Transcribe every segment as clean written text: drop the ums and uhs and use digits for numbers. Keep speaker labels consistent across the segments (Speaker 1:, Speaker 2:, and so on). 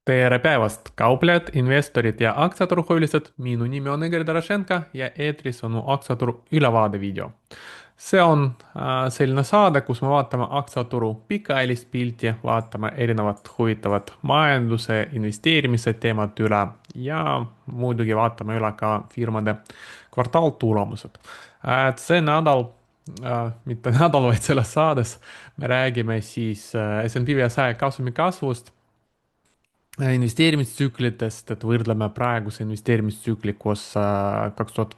Speaker 1: tere päevast, kauplejad, investorid ja aktsiaturuhuvilised. Minu nimi on Igor Dorošenko ja eetris on mu aktsiaturu ülevaade video. See on selline saade, kus me vaatame aktsiaturu pikaajalist pilti, vaatame erinevat huvitavat majanduse, investeerimise teemat üle ja muidugi vaatame üle ka firmade kvartaaltulemused. See nädal, mitte nädal, vaid selles saades me räägime siis S&P 500 kasumi kasvust, investeerimistsüklitest, et võrdleme praeguse investeerimistsükli koos 2000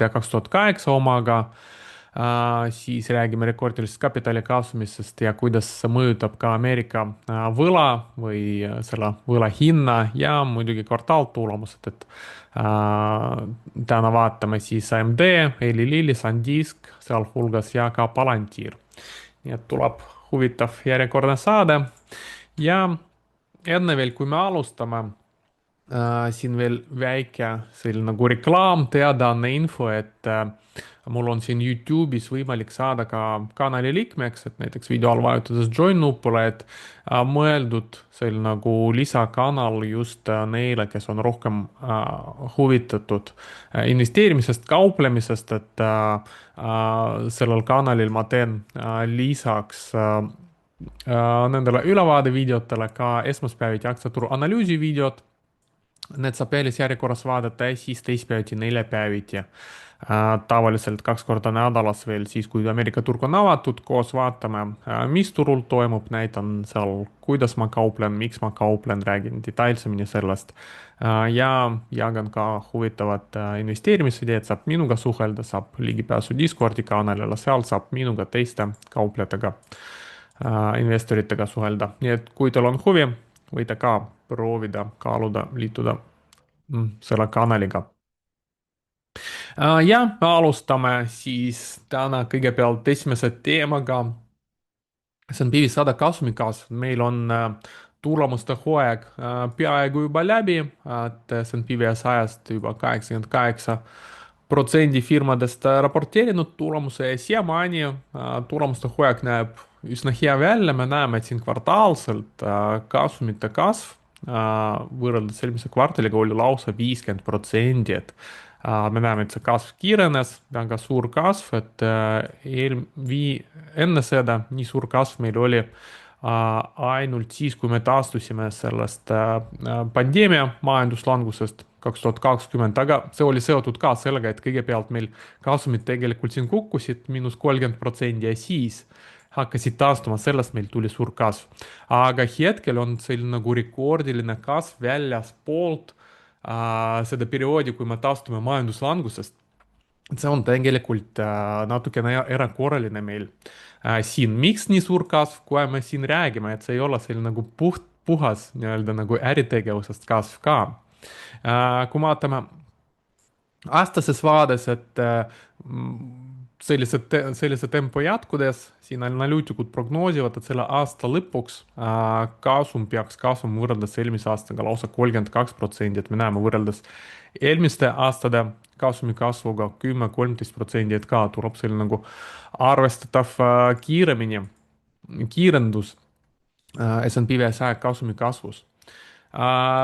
Speaker 1: ja 2008 omaga. Siis räägime rekordilisest kapitali kasvamisest ja kuidas see mõjutab ka Ameerika võla või selle võla hinna ja muidugi kvartaaltulemused, et täna vaatame siis AMD, Eli Lilly, SanDisk, sealhulgas ja ka Palantir. nii et tuleb huvitav järjekordne saade ja enne veel, kui me alustame, siin veel väike selline nagu reklaam, teadaanne info, et mul on siin Youtube'is võimalik saada ka kanali liikmeks, et näiteks video all vajutades join nupule, et mõeldud selline nagu lisakanal just neile, kes on rohkem huvitatud investeerimisest, kauplemisest, et sellel kanalil ma teen lisaks nendele ülevaadevideotele ka esmaspäeviti aktsiaturu analüüsivideod. Need saab eelisjärjekorras vaadata ja siis teisipäeviti, neljapäeviti. Tavaliselt 2 korda nädalas veel siis, kui Ameerika turg on avatud, koos vaatame, mis turul toimub, näitan seal, kuidas ma kauplen, miks ma kauplen, räägin detailsemini sellest. Ja jagan ka huvitavad investeerimisideed, saab minuga suhelda, saab ligipääsu Discordi kanalile, seal saab minuga teiste kauplejatega, investoritega suhelda. Nii et kui teil on huvi, võite ka proovida, kaaluda, liituda selle kanaliga. Ja me alustame siis täna kõigepealt esimese teemaga. See on 500 kasumi kasv. Meil on tulemuste hooaeg peaaegu juba läbi, et S&P 500-st juba 88% firmadest raporteerinud tulemuse ja siiamaani tulemuste hooaeg näeb üsna hea välja. Me näeme, et siin kvartaalselt kasumite kasv võrreldes eelmise kvartaliga oli lausa 50%, et me näeme, et see kasv kiirenes, väga suur kasv, et enne seda nii suur kasv meil oli ainult siis, kui me taastusime sellest pandeemia majanduslangusest 2020, aga see oli seotud ka sellega, et kõigepealt meil kasumid tegelikult siin kukkusid -30% ja siis hakkasid taastuma, sellest meil tuli suur kasv. Aga hetkel on selline nagu rekordiline kasv väljaspoolt seda perioodi, kui me taastume majanduslangusest. See on tegelikult natukene erakorraline meil siin. Miks nii suur kasv, kui me siin räägime, et see ei ole selline nagu puhas nii-öelda nagu äritegevusest kasv ka. Kui vaatame aastases vaades, et sellise tempo jätkudes, siin analüütikud prognoosivad, et selle aasta lõpuks kasum peaks kasvama võrreldes eelmise aastaga lausa 32%, et me näeme võrreldes eelmiste aastate kasumi kasvuga 10-13%, et ka tuleb selline nagu arvestatav kiirendus S&P 500 kasumi kasvus.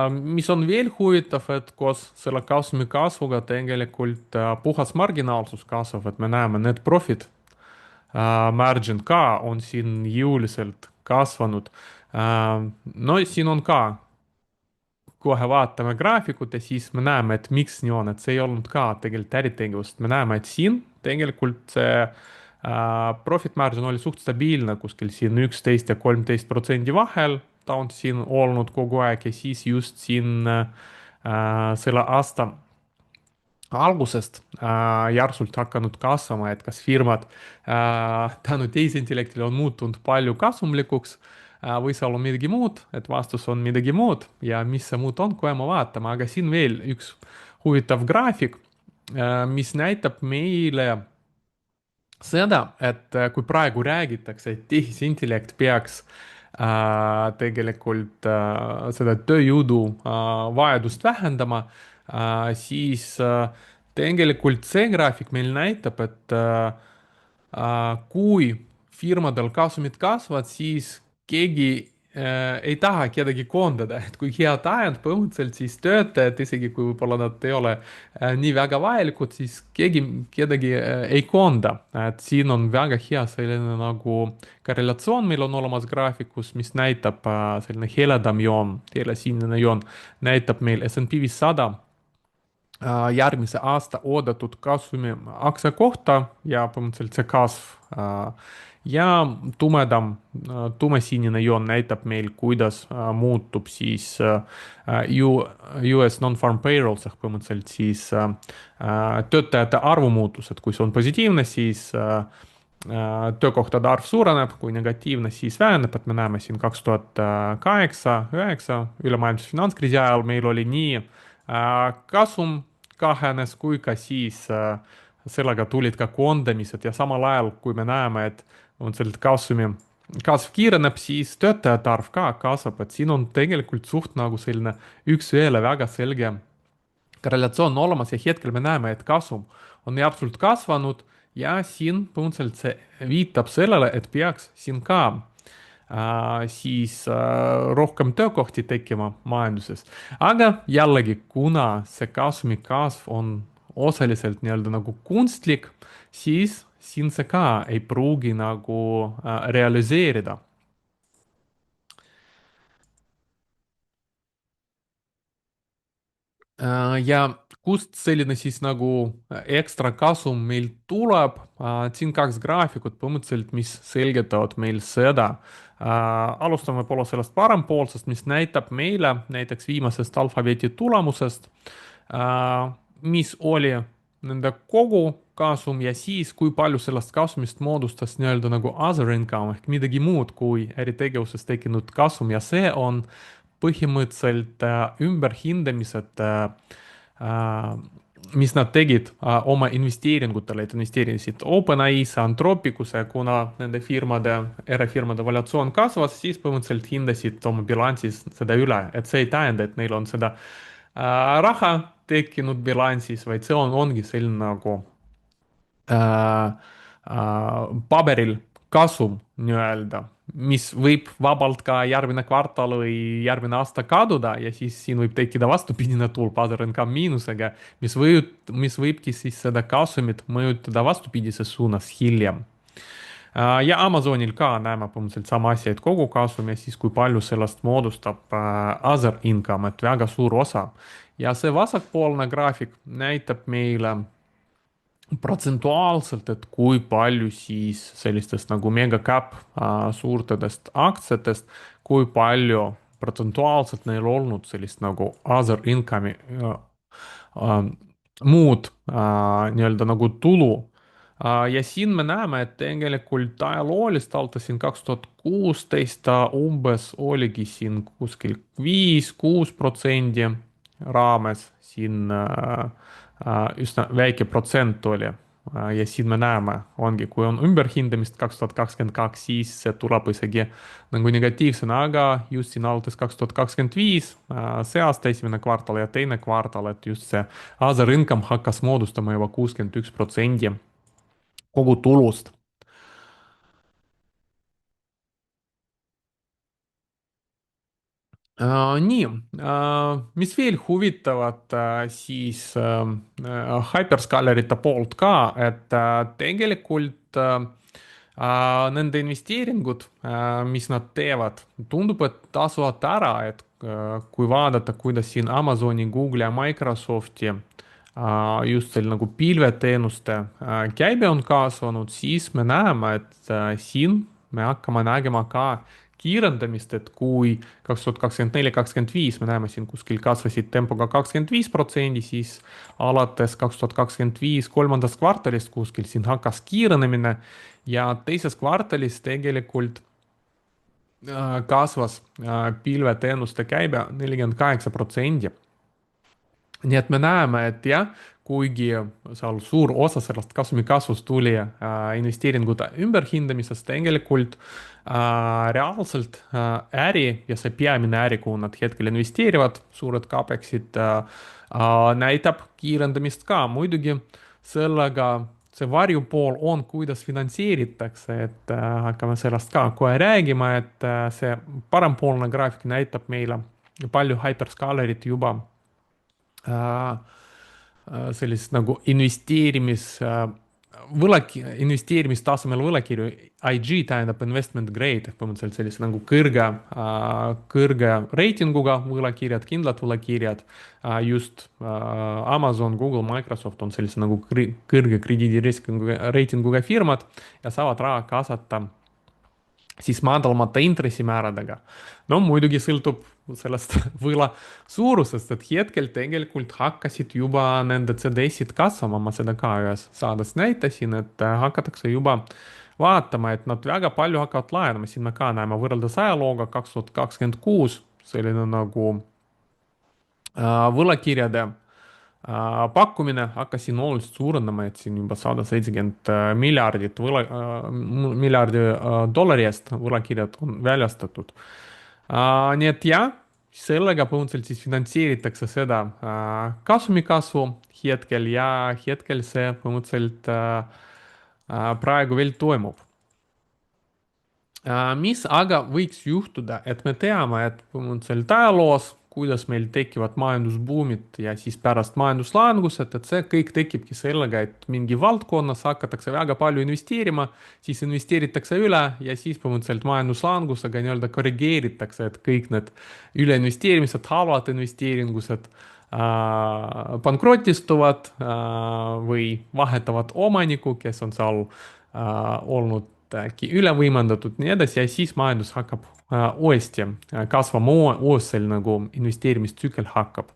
Speaker 1: Mis on veel huvitav, et koos selle kasumi kasvuga tegelikult puhas marginaalsus kasvab, et me näeme net profit margin ka on siin jõuliselt kasvanud. No siin on ka, kohe vaatame graafikut ja siis me näeme, et miks nii on, et see ei olnud ka tegelikult äritegevust. Me näeme, et siin tegelikult see profit margin oli suht stabiilne kuskil siin 11 ja 13% vahel. Ta on siin olnud kogu aeg ja siis just siin selle aasta algusest järsult hakanud kasvama, et kas firmad tänu tehisintellektile on muutunud palju kasumlikuks või seal on midagi muud, et vastus on midagi muud ja mis see muud on, kohe me vaatame, aga siin veel üks huvitav graafik, mis näitab meile seda, et kui praegu räägitakse, et tehisintellekt peaks tegelikult seda tööjõudu vajadust vähendama, siis tegelikult see graafik meil näitab, et kui firmadel kasumid kasvavad, siis keegi ei taha kedagi koondada, et kui hea tajand põhimõtteliselt, siis töötajad, isegi kui võib-olla nad ei ole nii väga vajalikud, siis keegi kedagi ei koonda. Et siin on väga hea selline nagu korrelatsioon meil on olemas graafikus, mis näitab selline heledam joon, helesinine joon näitab meil SMP 500 järgmise aasta oodatud kasumi aktsia kohta ja põhimõtteliselt see kasv ja tumesinine joon näitab meil, kuidas muutub siis US non-farm payrolls ehk põhimõtteliselt siis töötajate arvu muutus, et kui see on positiivne, siis töökohtade arv suureneb, kui negatiivne, siis väheneb, et me näeme siin 2008-2009 ülemaailmse finantskriisi ajal meil oli nii kasum kahanes kui ka siis sellega tulid ka koondamised ja samal ajal, kui me näeme, et on selline kasumi kasv kiireneb, siis töötajate arv ka kasvab, et siin on tegelikult suht nagu selline üks-ühele väga selge korrelatsioon olemas ja hetkel me näeme, et kasum on järsult kasvanud ja siin põhimõtteliselt see viitab sellele, et peaks siin ka rohkem töökohti tekkima majanduses. aga jällegi, kuna see kasumi kasv on osaliselt nii-öelda nagu kunstlik, siis siin see ka ei pruugi nagu realiseerida. Ja kust selline siis nagu ekstra kasum meil tuleb? Siin kaks graafikut põhimõtteliselt, mis selgitavad meil seda. Alustame võib-olla sellest parempoolsest, mis näitab meile näiteks viimasest alfabeti tulemusest, mis oli nende kogu kasum ja siis, kui palju sellest kasumist moodustas nii-öelda nagu other income ehk midagi muud kui äritegevuses tekkinud kasum ja see on põhimõtteliselt ümberhindamised, mis nad tegid oma investeeringutele, et investeerisid OpenAI-sse, Anthropicuse, kuna nende firmade, erafirmade valuatsioon kasvas, siis põhimõtteliselt hindasid oma bilansis seda üle, et see ei tähenda, et neil on seda raha tekkinud bilansis, vaid see ongi selline nagu paberil kasum nii-öelda, mis võib vabalt ka järgmine kvartal või järgmine aasta kaduda ja siis siin võib tekkida vastupidine tulp ARNK miinusega, mis võibki siis seda kasumit mõjutada vastupidises suunas hiljem. Ja Amazonil ka näeme põhimõtteliselt sama asja, et kogu kasum ja siis kui palju sellest moodustab other income, et väga suur osa. ja see vasakpoolne graafik näitab meile protsentuaalselt, et kui palju siis sellistest nagu megacap suurtedest aktsiatest, kui palju protsentuaalselt neil olnud sellist nagu other income'i äh, muud nii-öelda nagu tulu. Ja siin me näeme, et tegelikult ajaloolist alates siin 2016 ta umbes oligi siin kuskil 5-6% raames, siin üsna väike protsent oli. Ja siin me näeme, ongi, kui on ümberhindamist 2022, siis see tuleb isegi nagu negatiivsena, aga just siin alates 2025, see aasta esimene kvartal ja teine kvartal, et just see other income hakkas moodustama juba 61% kogu tulust. Nii, mis veel huvitavat, siis hyperscalerite poolt ka, et tegelikult nende investeeringud, mis nad teevad, tundub, et tasuvad ära, et kui vaadata, kuidas siin Amazoni, Google'i ja Microsofti just seal nagu pilveteenuste käibe on kasvanud, siis me näeme, et siin me hakkame nägema ka kiirendamist, et kui 2024-2025 me näeme siin kuskil kasvasid tempoga 25%, siis alates 2025 kolmandast kvartalist kuskil siin hakkas kiirenemine ja teises kvartalis tegelikult kasvas pilveteenuste käibe 48%. nii et me näeme, et jah, kuigi seal suur osa sellest kasumi kasvust tuli investeeringute ümberhindamisest, tegelikult reaalselt äri ja see peamine äri, kuhu nad hetkel investeerivad, suured CapEx-id näitab kiirendamist ka. muidugi sellega see varjupool on, kuidas finantseeritakse, et hakkame sellest ka kohe räägima, et see parempoolne graafik näitab meile palju hyperskalerit juba sellist nagu investeerimistasemel võlakirju. IG tähendab investment grade ehk põhimõtteliselt sellise nagu kõrge reitinguga võlakirjad, kindlad võlakirjad. Just Amazon, Google, Microsoft on sellise nagu kõrge krediidireitinguga firmad ja saavad raha kaasata siis madalamate intressimääradega. No muidugi sõltub sellest võla suurusest, et hetkel tegelikult hakkasid juba nende CDS-id kasvama, ma seda ka ühes saates näitasin, et hakatakse juba vaatama, et nad väga palju hakkavad laenama, siin me ka näeme võrreldes ajalooga 2026 selline nagu võlakirjade pakkumine hakkas siin oluliselt suurendama, et siin juba 170 miljardit miljardi dollari eest võlakirjad on väljastatud. Nii et jah, sellega põhimõtteliselt siis finantseeritakse seda kasumi kasvu hetkel ja hetkel see põhimõtteliselt praegu veel toimub. Mis aga võiks juhtuda, et me teame, et põhimõtteliselt ajaloos, kuidas meil tekivad majandusbuumid ja siis pärast majanduslangused, et see kõik tekibki sellega, et mingi valdkonnas hakatakse väga palju investeerima, siis investeeritakse üle ja siis põhimõtteliselt majanduslangusega nii-öelda korrigeeritakse, et kõik need üleinvesteerimised, halvad investeeringused pankrotistuvad või vahetavad omanikku, kes on seal olnud äkki üle võimendatud, nii edasi, ja siis majandus hakkab uuesti kasvama, uus selline nagu investeerimistsükkel hakkab.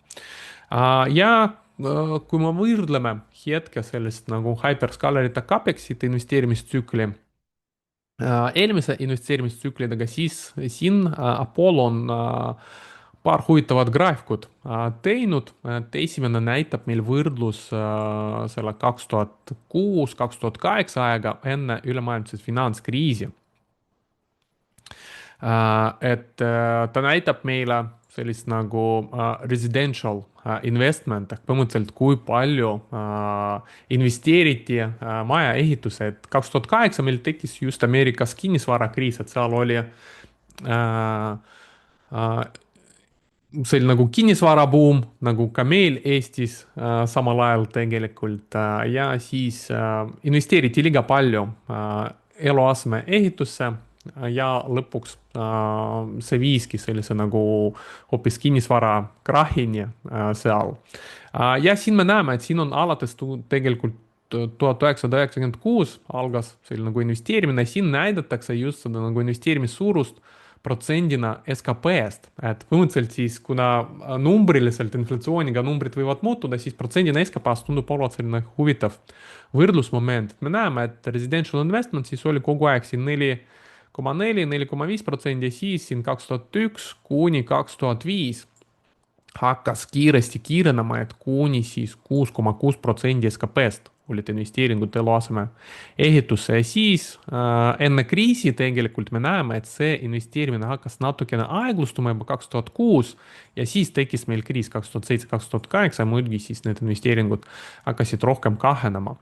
Speaker 1: Ja kui me võrdleme hetke sellist nagu hyperscalerite CAPEX-ite investeerimistsükli eelmise investeerimistsüklidega, siis siin Apollo on paar huvitavat graafikut teinud, et esimene näitab meil võrdlus selle 2006-2008 aega enne ülemaailmset finantskriisi. Et ta näitab meile sellist nagu residential investment ehk põhimõtteliselt kui palju investeeriti maja ehitusse, et 2008 meil tekkis just Ameerikas kinnisvarakriis, et seal oli see oli nagu kinnisvarabuum, nagu ka meil Eestis samal ajal tegelikult ja siis investeeriti liiga palju eluaseme ehitusse ja lõpuks see viiski sellise nagu hoopis kinnisvara krahhini seal. Ja siin me näeme, et siin on alates tegelikult 1996 algas selline nagu investeerimine, siin näidatakse just seda nagu investeerimissuurust protsendina SKP-st, et põhimõtteliselt siis, kuna numbriliselt inflatsiooniga numbrid võivad muutuda, siis protsendina SKP-st tundub olevat selline huvitav võrdlusmoment. Me näeme, et residential investment siis oli kogu aeg siin 4,4–4,5% ja siis siin 2001 kuni 2005 hakkas kiiresti kiirenema, et kuni siis 6,6% SKP-st olid investeeringud eluaseme ehitusse ja siis enne kriisi tegelikult me näeme, et see investeerimine hakkas natukene aeglustuma juba 2006 ja siis tekkis meil kriis 2007-2008 ja muidugi siis need investeeringud hakkasid rohkem kahanema.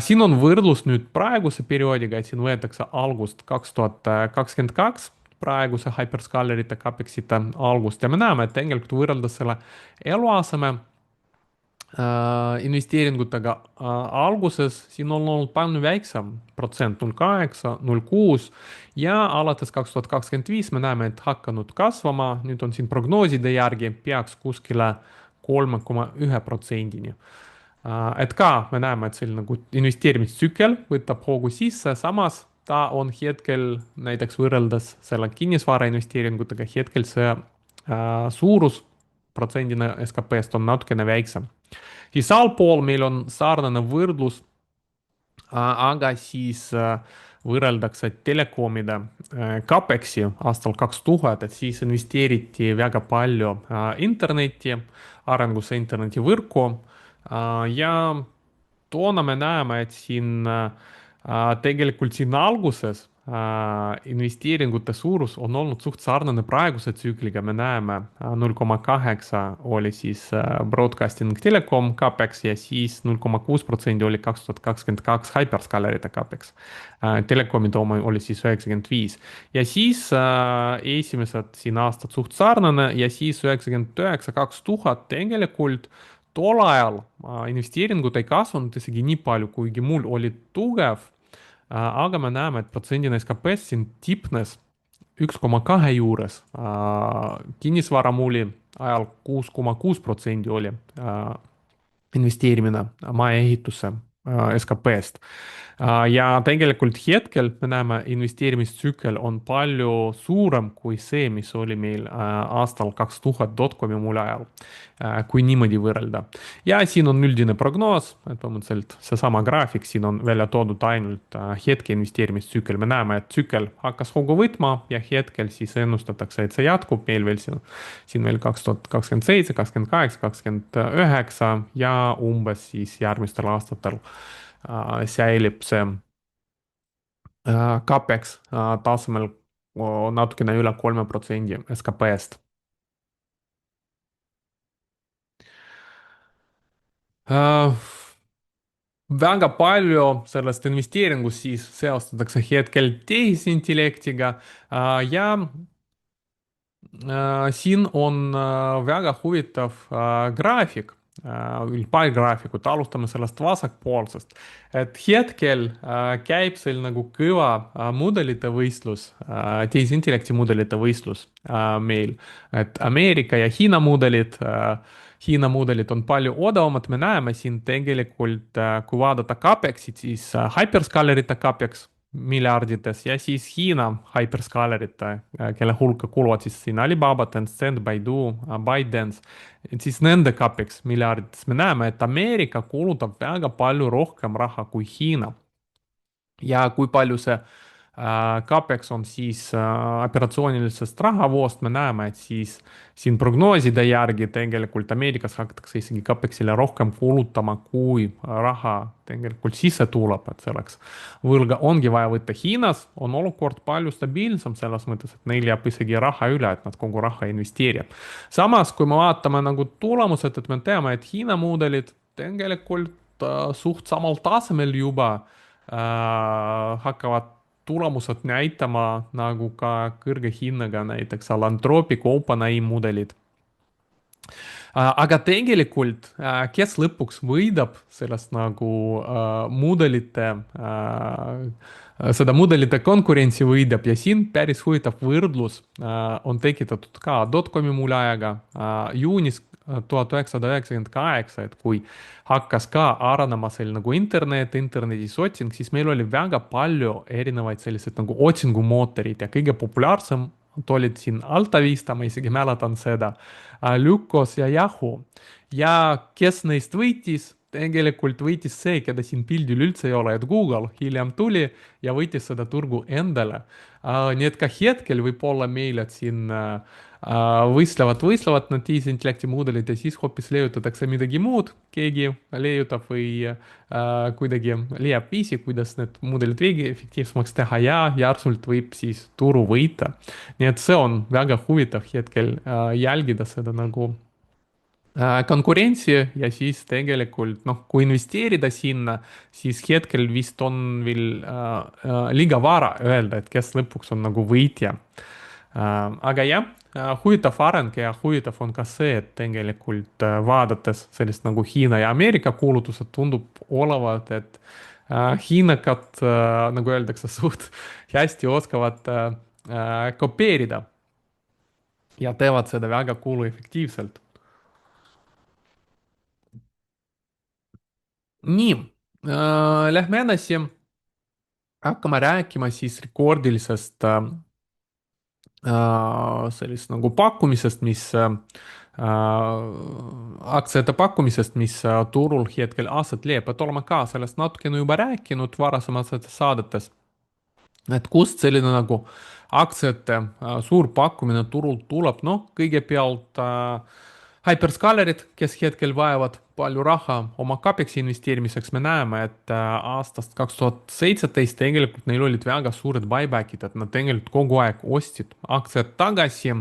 Speaker 1: Siin on võrdlus nüüd praeguse perioodiga, et siin võetakse algust 2022, praeguse hyperscalerite CAPEX-ite algust ja me näeme, et tegelikult võrreldes selle eluaseme investeeringutega alguses siin on olnud palju väiksem protsent, 0,8, 0,6 ja alates 2025 me näeme, et hakanud kasvama, nüüd on siin prognooside järgi peaks kuskile 3,1%-ni. Et ka me näeme, et selline nagu investeerimistsükkel võtab hoogu sisse, samas ta on hetkel näiteks võrreldes selle kinnisvara investeeringutega, hetkel see suurus protsendina SKP-st on natukene väiksem. Siis allpool meil on sarnane võrdlus, aga siis võrreldakse telekomide CAPEX-i aastal 2000, et siis investeeriti väga palju interneti, arengusse internetivõrku ja toona me näeme, et siin tegelikult siin alguses investeeringute suurus on olnud suht sarnane praeguse tsükliga, me näeme 0,8 oli siis broadcasting telekom CapEx ja siis 0,6% oli 2022 hyperscalerite CapEx. Telekomi tooma oli siis 95 ja siis esimesed siin aastad suht sarnane ja siis 99, 2000 tegelikult tol ajal investeeringud ei kasvanud isegi nii palju, kuigi mul oli tugev aga me näeme, et protsendina SKP-st siin tipnes 1,2 juures. Kinnisvaramuli ajal 6,6% oli investeerimine majaehitusse SKP-st. Ja tegelikult hetkel me näeme, investeerimistsükkel on palju suurem kui see, mis oli meil aastal 2000 dotcomi mulje ajal, kui niimoodi võrrelda. Ja siin on üldine prognoos, et põhimõtteliselt seesama graafik, siin on välja toodud ainult hetke investeerimistsükkel. Me näeme, et tsükkel hakkas hoogu võtma ja hetkel siis ennustatakse, et see jätkub meil veel siin veel 2027, 28, 29 ja umbes siis järgmistel aastatel säilib see CapEx tasemel natukene üle 3% SKP-st. Väga palju sellest investeeringust siis seostatakse hetkel tehisintellektiga ja siin on väga huvitav graafik, paar graafikut, alustame sellest vasakpoolsest. Et hetkel käib seal nagu kõva mudelite võistlus, tehisintellekti mudelite võistlus meil, et Ameerika ja Hiina mudelid on palju odavamad, me näeme siin tegelikult, kui vaadata CapExit, siis hyperscalerite CapEx miljardites ja siis Hiina hyperscalerite, kelle hulka kuuluvad siis siin Alibaba, Tencent, Baidu, ByteDance, et siis nende CapEx miljardites me näeme, et Ameerika kulutab väga palju rohkem raha kui Hiina. Ja kui palju see CapEx on siis operatsioonilisest rahavoost, me näeme, et siis siin prognooside järgi tegelikult Ameerikas hakatakse isegi CapExile rohkem kulutama, kui raha tegelikult sisse tuleb, et selleks võlga ongi vaja võtta. Hiinas on olukord palju stabiilsem selles mõttes, et neil jääb isegi raha üle, et nad kogu raha investeerivad. Samas, kui me vaatame nagu tulemused, et me teame, et Hiina mudelid tegelikult suht samal tasemel juba hakkavad tulemused näitama nagu ka kõrge hinnaga näiteks Alantropic, OpenAI mudelid. Aga tegelikult, kes lõpuks võidab sellest nagu seda mudelite konkurentsi võidab ja siin päris huvitav võrdlus on tekitatud ka dotcomi muljeajaga juunis 1998, et kui hakkas ka arenema seal nagu internetis otsing, siis meil oli väga palju erinevaid selliseid nagu otsingumootorid ja kõige populaarsem olid siin AltaVista, ma isegi mäletan seda, Lycos ja Yahoo. Ja kes neist võitis? Tegelikult võitis see, keda siin pildil üldse ei ole, et Google hiljem tuli ja võitis seda turgu endale. Nii et ka hetkel võib-olla meil, et siin võistlevad need tehisintellekti mudelid ja siis hoopis leiutatakse midagi muud, keegi leiutab või kuidagi leiab viisi, kuidas need mudelid veidi efektiivsemaks teha ja järsult võib siis turu võita. Nii et see on väga huvitav hetkel jälgida seda nagu konkurentsi ja siis tegelikult noh, kui investeerida sinna, siis hetkel vist on veel liiga vara öelda, et kes lõpuks on nagu võitja. Aga jah, huvitav areng ja huvitav on ka see, et tegelikult vaadates sellist nagu Hiina ja Ameerika kuulutused tundub olevat, et hiinakad, nagu öeldakse, suht hästi oskavad kopeerida ja teevad seda väga kuluefektiivselt. Nii, lähme edasi, hakkame rääkima siis rekordilisest sellist nagu pakkumisest, aktsiate pakkumisest, mis turul hetkel aset leiab, et oleme ka sellest natukene juba rääkinud varasemates saadetes, et kust selline nagu aktsiate suur pakkumine turult tuleb, noh, kõigepealt Hyperscalerid, kes hetkel vajavad palju raha oma CAPEX-i investeerimiseks, me näeme, et aastast 2017 tegelikult neil olid väga suured buyback'id, et nad tegelikult kogu aeg ostsid aktsiad tagasi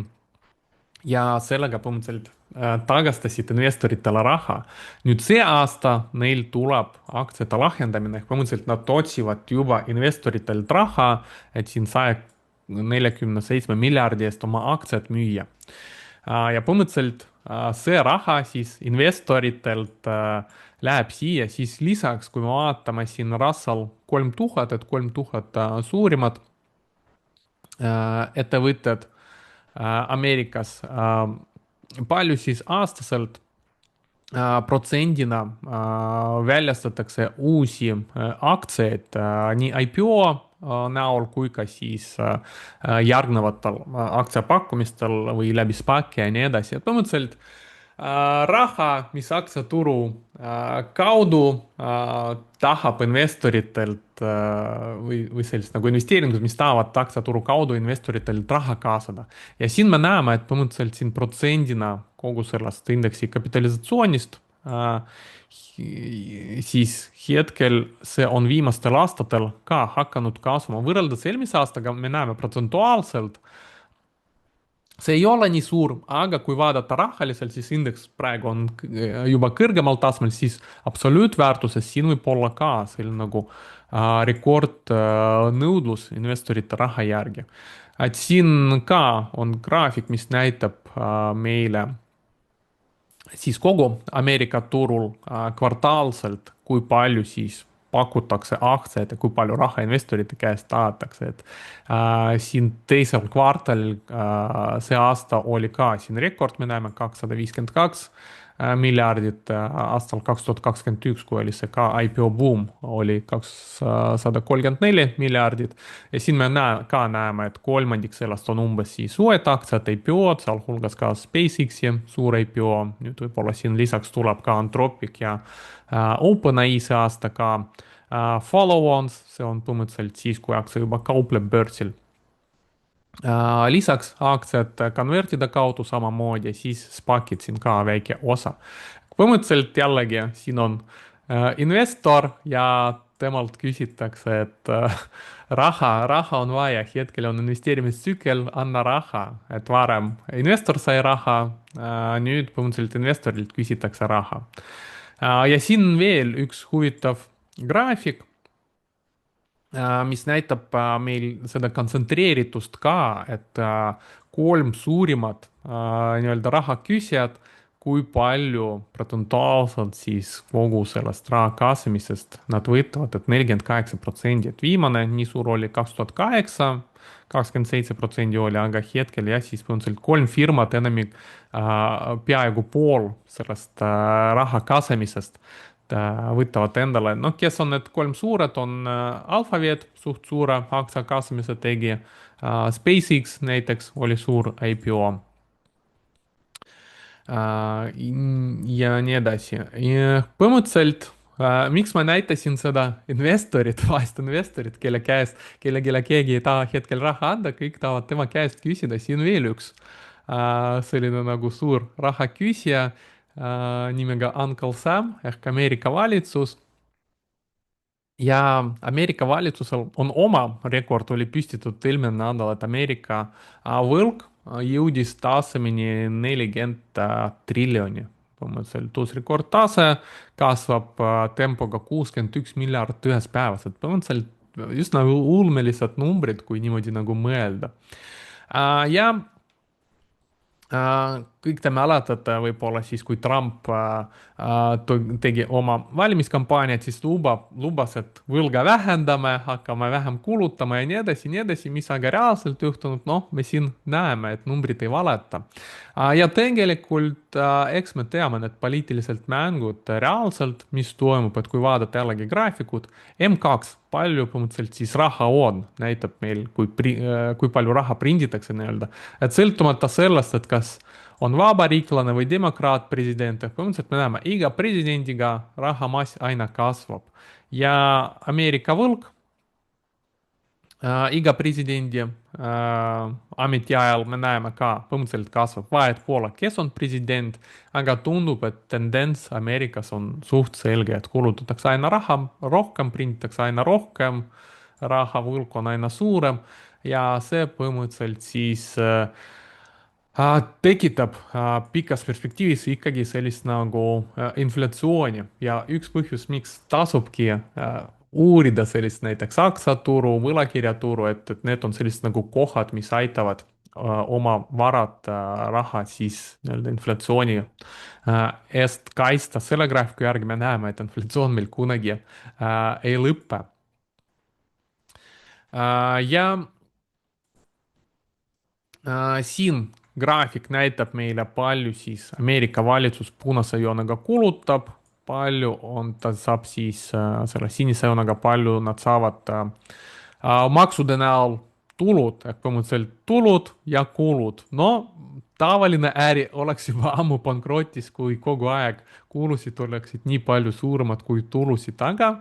Speaker 1: ja sellega põhimõtteliselt tagastasid investoritele raha. nüüd see aasta neil tuleb aktsiate lahjendamine ehk põhimõtteliselt nad otsivad juba investoritelt raha, et siin 147 miljardi eest oma aktsiat müüa. ja põhimõtteliselt see raha siis investoritelt läheb siia, siis lisaks, kui me vaatame siin Russell 3000, et 3000 suurimat ettevõtted Ameerikas, palju siis aastaselt protsendina väljastatakse uusi aktsiaid nii IPO näol kui ka siis järgnevatel aktsiapakkumistel või läbi SPAC ja nii edasi, et põhimõtteliselt raha, mis aktsiaturu kaudu tahab investoritelt või sellist nagu investeeringud, mis tahavad aktsiaturu kaudu investoritelt raha kaasada. ja siin me näeme, et põhimõtteliselt siin protsendina kogu sellest indeksi kapitalisatsioonist siis hetkel see on viimastel aastatel ka hakanud kasvama. võrreldes eelmise aastaga me näeme protsentuaalselt, see ei ole nii suur, aga kui vaadata rahaliselt, siis indeks praegu on juba kõrgemal tasemel, siis absoluutväärtuses siin võib olla ka selline nagu rekordnõudlus investorite raha järgi. et siin ka on graafik, mis näitab meile siis kogu Ameerika turul kvartaalselt, kui palju siis pakutakse aktsiaid ja kui palju raha investorite käest tahetakse, et siin teisel kvartalil see aasta oli ka siin rekord, me näeme 252 miljardit, aastal 2021, kui oli see ka IPO boom, oli 234 miljardit ja siin me näeme, et kolmandik sellest on umbes siis uued aktsiad, IPO-d, sealhulgas ka SpaceX-i suur IPO, nüüd võib-olla siin lisaks tuleb ka Anthropic ja OpenAI see aasta ka follow-ons, see on põhimõtteliselt siis, kui aktsia juba kaupleb börsil. lisaks aktsiad konvertide kaudu samamoodi, siis SPAC-id siin ka väike osa. põhimõtteliselt jällegi siin on investor ja temalt küsitakse, et raha on vaja, hetkel on investeerimistsükkel, anna raha, et varem investor sai raha, nüüd põhimõtteliselt investorilt küsitakse raha. ja siin veel üks huvitav graafik, mis näitab meil seda kontsentreeritust ka, et kolm suurimat nii-öelda rahaküsijat, kui palju protsentuaalselt siis kogu sellest raha kaasamisest nad võtavad, et 48%, et viimane nii suur oli 2008, 27% oli, aga hetkel jah, siis põhimõtteliselt kolm firmat, enamik peaaegu pool sellest raha kaasamisest võtavad endale, noh, kes on need kolm suured, on Alphabet, suht suure aktsia kaasamise tegija, SpaceX näiteks oli suur IPO ja nii edasi. põhimõtteliselt miks ma näitasin seda investorit, vaest investorit, kellele keegi ei taha hetkel raha anda, kõik tahavad tema käest küsida, siin veel üks selline nagu suur rahaküsija nimega Uncle Sam ehk Ameerika valitsus. ja Ameerika valitsusel on oma rekord, oli püstitatud eelmine nädal, et Ameerika võlg jõudis tasemeni 40 triljoni. põhimõtteliselt uus rekordtase, kasvab tempoga 61 miljardit ühes päevas, et põhimõtteliselt just nagu ulmelised numbrid, kui niimoodi nagu mõelda. ja kõik te mäletate võib-olla siis, kui Trump tegi oma valimiskampaaniat, siis lubas, et võlga vähendame, hakkame vähem kulutama ja nii edasi, mis aga reaalselt juhtunud, noh, me siin näeme, et numbrid ei valeta. ja tegelikult eks me teame need poliitilised mängud reaalselt, mis toimub, et kui vaadata jällegi graafikut, M2, palju põhimõtteliselt siis raha on, näitab meil, kui palju raha prinditakse nii-öelda, et sõltumata sellest, et kas on vabariiklane või demokraat president, põhimõtteliselt me näeme, iga presidendiga rahamass aina kasvab ja Ameerika võlg Iga presidendi ametiajal me näeme ka, põhimõtteliselt kasvab vahet pole, kes on president, aga tundub, et tendents Ameerikas on suht selge, et kulutatakse aina raha rohkem, prinditakse aina rohkem raha, võlg on aina suurem ja see põhimõtteliselt siis tekitab pikas perspektiivis ikkagi sellist nagu inflatsiooni ja üks põhjus, miks tasubki uurida sellist näiteks aktsiaturu, võlakirjaturu, et need on sellised nagu kohad, mis aitavad oma varad raha siis nii-öelda inflatsiooni eest kaitsta. Selle graafiku järgi me näeme, et inflatsioon meil kunagi ei lõpe. Ja siin graafik näitab meile, palju siis Ameerika valitsus punase joonega kulutab, palju on, ta saab siis selle sinise joonaga, palju nad saavad maksude näol tulud, ehk põhimõtteliselt tulud ja kulud. No tavaline äri oleks juba ammu pankrotis, kui kogu aeg kulusid oleksid nii palju suuremad kui tulusid, aga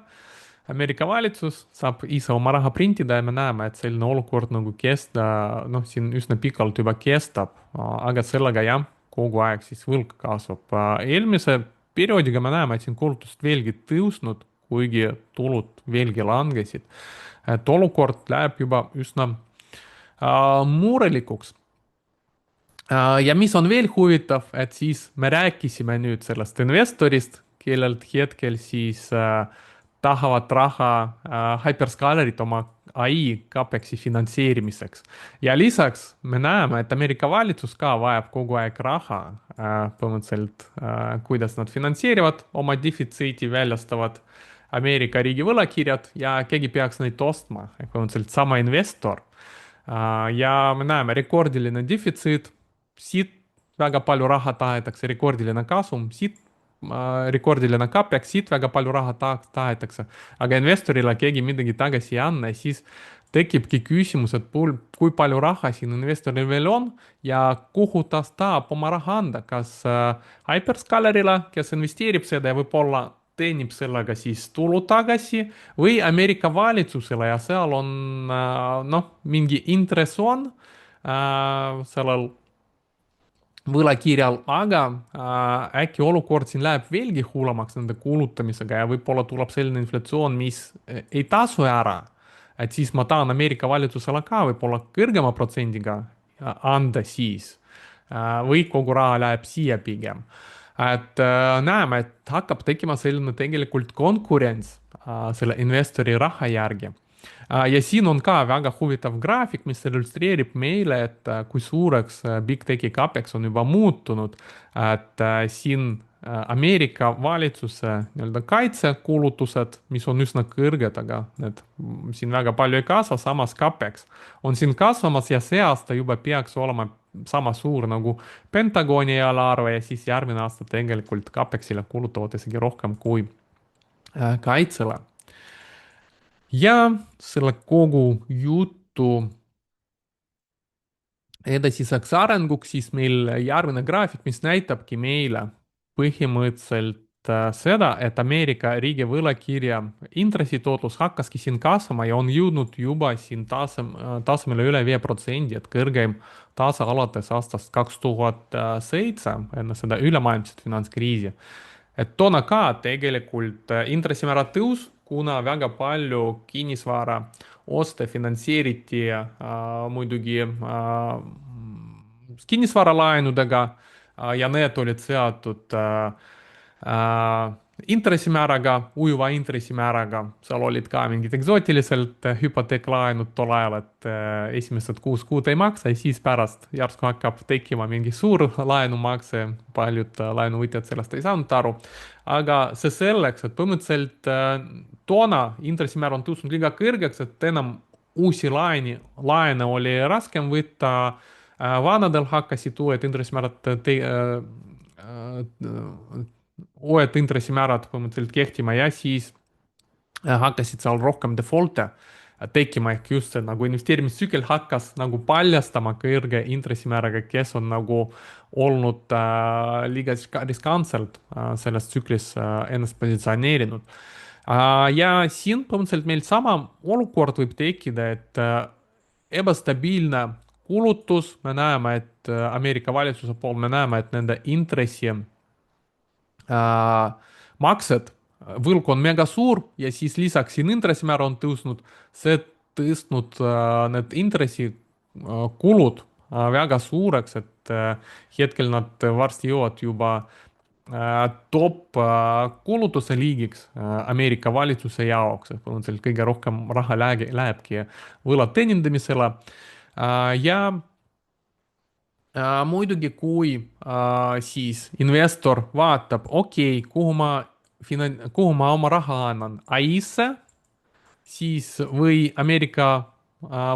Speaker 1: Ameerika valitsus saab ise oma raha printida ja me näeme, et selline olukord nagu noh, siin üsna pikalt juba kestab, aga sellega jah, kogu aeg siis võlg kasvab. Eelmise perioodiga me näeme, et siin kulutused veelgi tõusnud, kuigi tulud veelgi langesid. Et olukord läheb juba üsna murelikuks. Ja mis on veel huvitav, et siis me rääkisime nüüd sellest investorist, kellelt hetkel siis tahavad raha hyperscalerit oma ai CapExi finantseerimiseks. Ja lisaks me näeme, et Ameerika valitsus ka vajab kogu aeg raha põhimõtteliselt, kuidas nad finantseerivad oma defitsiiti, väljastavad Ameerika riigi võlakirjad ja keegi peaks neid ostma, ehk põhimõtteliselt sama investor. Ja me näeme rekordiline defitsiit, siit väga palju raha tahetakse, rekordiline kasum, siit rekordiline CapEx, siit väga palju raha tahetakse, aga investorile keegi midagi tagasi ei anna ja siis tekibki küsimus, et kui palju raha siin investoril veel on ja kuhu ta tahab oma raha anda, kas Hyperscalerile, kes investeerib seda ja võib-olla teenib sellega siis tulu tagasi või Ameerika valitsusele ja seal on noh, mingi intress on sellel võlakirjal, aga äkki olukord siin läheb veelgi hullemaks nende kulutamisega ja võib-olla tuleb selline inflatsioon, mis ei tasu ära. Et siis ma tahan Ameerika valitsusele ka võib-olla kõrgema protsendiga anda siis või kogu raha läheb siia pigem. Et näeme, et hakkab tekkima selline tegelikult konkurents selle investori raha järgi. Ja siin on ka väga huvitav graafik, mis illustreerib meile, et kui suureks Big Techi CapEx on juba muutunud, et siin Ameerika valitsuse nii-öelda kaitsekulutused, mis on üsna kõrged, aga need siin väga palju ei kasva, samas CapEx on siin kasvamas ja see aasta juba peaks olema sama suur nagu Pentagoni eelarve ja siis järgmine aasta tegelikult CapExile kulutavad isegi rohkem kui kaitsele. Ja selle kogu jutu edasiseks arenguks siis meil järgmine graafik, mis näitabki meile põhimõtteliselt seda, et Ameerika riigi võlakirja intressitootlus hakkaski siin kasvama ja on jõudnud juba siin tasemele üle 5%, et kõrgeim tase alates aastast 2007, enne seda ülemaailmset finantskriisi. Et toona ka tegelikult intressimäära tõus, kuna väga palju kinnisvara oste finantseeriti muidugi kinnisvaralaenudega ja need olid seotud intressimääraga, ujuva intressimääraga, seal olid ka mingid eksootilised hüpoteeklaenud tol ajal, et esimesed 6 kuud ei maksa ja siis pärast järsku hakkab tekkima mingi suur laenumakse, paljud laenuvõtjad sellest ei saanud aru. aga see selleks, et põhimõtteliselt toona intressimäär on tõusnud liiga kõrgeks, et enam uusi laene oli raskem võtta, vanadel hakkasid uued intressimäärad uued intressimäärad põhimõtteliselt kehtima ja siis hakkasid seal rohkem default'e tekkima, ehk just see nagu investeerimistsükkel hakkas nagu paljastama kõrge intressimääraga, kes on nagu olnud liiga riskantselt selles tsüklis ennast positsioneerinud. Ja siin põhimõtteliselt meil sama olukord võib tekkida, et ebastabiilne kulutus, me näeme, et Ameerika valitsuse poolt me näeme, et nende intressi maksed, võlg on mega suur ja siis lisaks siin intressimäär on tõusnud, see tõstnud need intressikulud väga suureks, et hetkel nad varsti jõuavad juba top kulutuse liigiks Ameerika valitsuse jaoks, et põhimõtteliselt kõige rohkem raha lähebki võla teenindamisele. Ja muidugi, kui siis investor vaatab, okei, kuhu ma oma raha annan, AI-sse, siis või Ameerika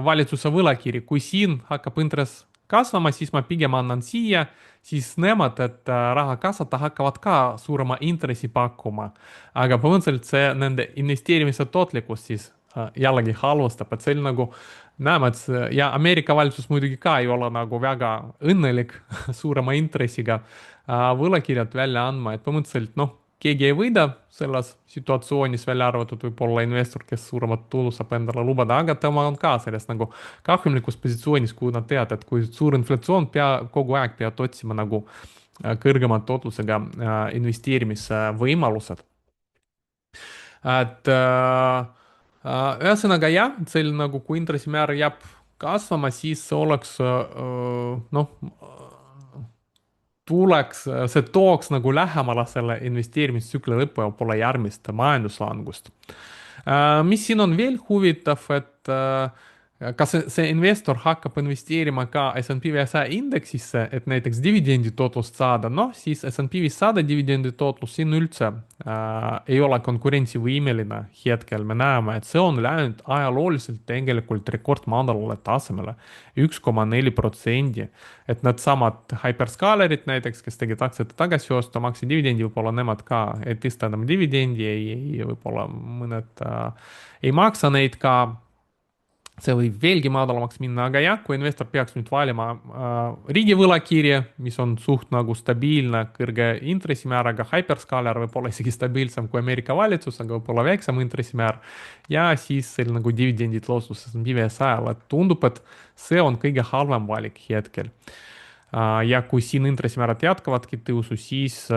Speaker 1: valitsuse võlakiri, kui siin hakkab intress kasvama, siis ma pigem annan siia, siis nemad, et raha kasvata, hakkavad ka suurema intressi pakkuma. aga põhimõtteliselt see nende investeerimise tootlikkust siis jällegi halvustab, et see oli nagu näeme, et ja Ameerika valitsus muidugi ka ei ole nagu väga õnnelik suurema intressiga võlakirjad välja andma, et põhimõtteliselt noh, keegi ei võida selles situatsioonis, välja arvatud võib-olla investor, kes suuremat tulu saab endale lubada, aga tema on ka selles nagu kahjumlikus positsioonis, kui nad teavad, et kui suur inflatsioon, kogu aeg peavad otsima nagu kõrgema tootlusega investeerimisvõimalused. et ühesõnaga jah, see nagu, kui intressimäär jääb kasvama, siis see oleks noh, see tooks nagu lähemale selle investeerimistsükli lõppu ja võib-olla järgmist majanduslangust. mis siin on veel huvitav, et kas see investor hakkab investeerima ka S&P 500 indeksisse, et näiteks dividendi tootlust saada, noh siis S&P 500 dividendi tootlus siin üldse ei ole konkurentsivõimeline hetkel, me näeme, et see on läinud ajalooliselt tegelikult rekordmadalale tasemele, 1,4%. et needsamad hyperscalerid näiteks, kes tegid aktsiate tagasiostu, maksid dividendi, võib-olla nemad ka ei tõsta enam dividendi, võib-olla mõned ei maksa neid ka, see võib veelgi madalamaks minna, aga jah, kui investor peaks nüüd valima riigi võlakirja, mis on suht nagu stabiilne, kõrge intressimääraga, hyperscaler võib-olla isegi stabiilsem kui Ameerika valitsus, aga võib-olla väiksem intressimäär, ja siis selline nagu dividendid loosus S&P 500-le, tundub, et see on kõige halvem valik hetkel. ja kui siin intressimäärad jätkavadki tõusu, siis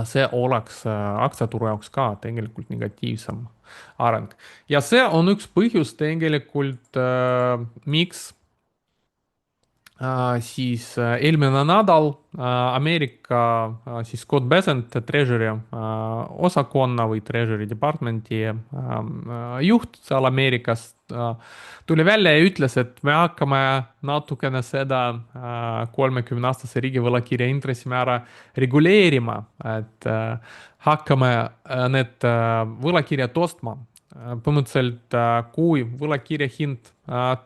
Speaker 1: see oleks aktsiaturu jaoks ka tegelikult negatiivsem areng. ja see on üks põhjus tegelikult, miks siis eelmine nädal Ameerika siis Scott Bessent, Treasury osakonna või Treasury Departmenti juht seal Ameerikas, tuli välja ja ütles, et me hakkame natukene seda 30-aastase riigivõlakirja intressimäära reguleerima, et hakkame need võlakirjad ostma. Põhimõtteliselt, kui võlakirja hind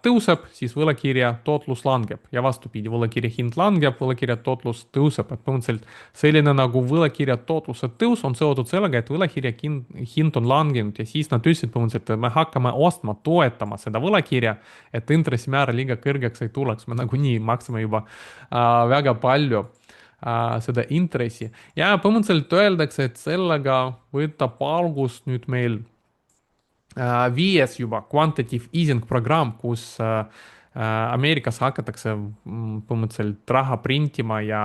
Speaker 1: tõuseb, siis võlakirja tootlus langeb ja vastupidi, võlakirja hind langeb, võlakirja tootlus tõuseb, et põhimõtteliselt selline nagu võlakirja tootluse tõus on seotud sellega, et võlakirja hind on langenud ja siis nad ütlesid põhimõtteliselt, et me hakkame ostma, toetama seda võlakirja, et intressimäära liiga kõrgeks ei tuleks, me nagunii maksame juba väga palju seda intressi ja põhimõtteliselt öeldakse, et sellega võtab algust nüüd meil viies juba quantitative easing programm, kus Ameerikas hakatakse põhimõtteliselt raha printima ja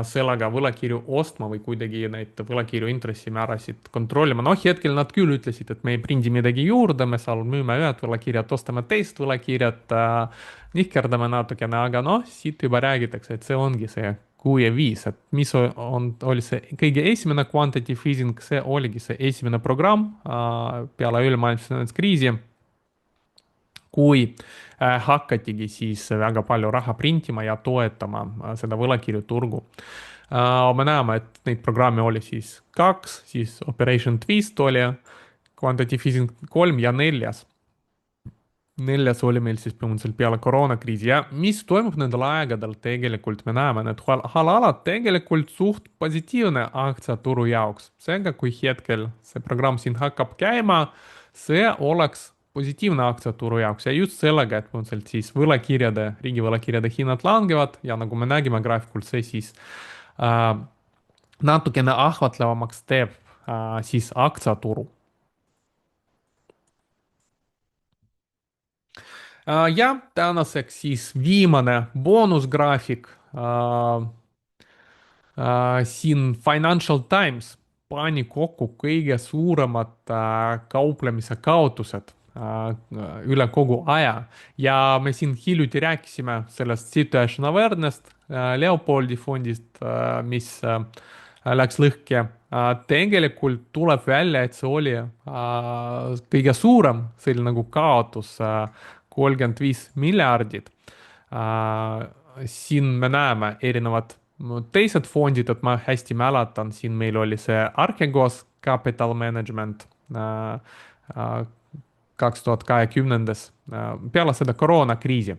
Speaker 1: sellega võlakirju ostma või kuidagi neid võlakirju intressimäärasid kontrollima. noh, hetkel nad küll ütlesid, et me ei prindi midagi juurde, me seal müüme ühed võlakirjad, ostame teist võlakirjad, nihkerdame natukene, aga noh, siit juba räägitakse, et see ongi see QE5, et mis oli see kõige esimene quantitative easing, see oligi see esimene programm peale ülemaailmset kriisi, kui hakatigi siis väga palju raha printima ja toetama seda võlakirjuturgu. me näeme, et neid programme oli siis kaks, siis Operation Twist oli, quantitative easing 3 ja neljas oli meil siis põhimõtteliselt peale koroonakriisi ja mis toimub nendel aegadel tegelikult, me näeme, need alad tegelikult suht positiivne aktsiaturu jaoks. seega, kui hetkel see programm siin hakkab käima, see oleks positiivne aktsiaturu jaoks ja just sellega, et põhimõtteliselt siis võlakirjade, riigivõlakirjade hinnad langevad ja nagu me nägime graafikult, see siis natukene ahvatlevamaks teeb siis aktsiaturu. Ja tänaseks siis viimane boonusgraafik. Siin Financial Times pani kokku kõige suuremad kauplemise kaotused üle kogu aja ja me siin hiljuti rääkisime sellest situation awareness'st, Leopoldi fondist, mis läks lõhki. Tegelikult tuleb välja, et see oli kõige suurem selline nagu kaotus, 35 miljardit. Siin me näeme erinevad teised fondid, et ma hästi mäletan, siin meil oli see Archegos Capital Management 2020. Peale seda koroonakriisi.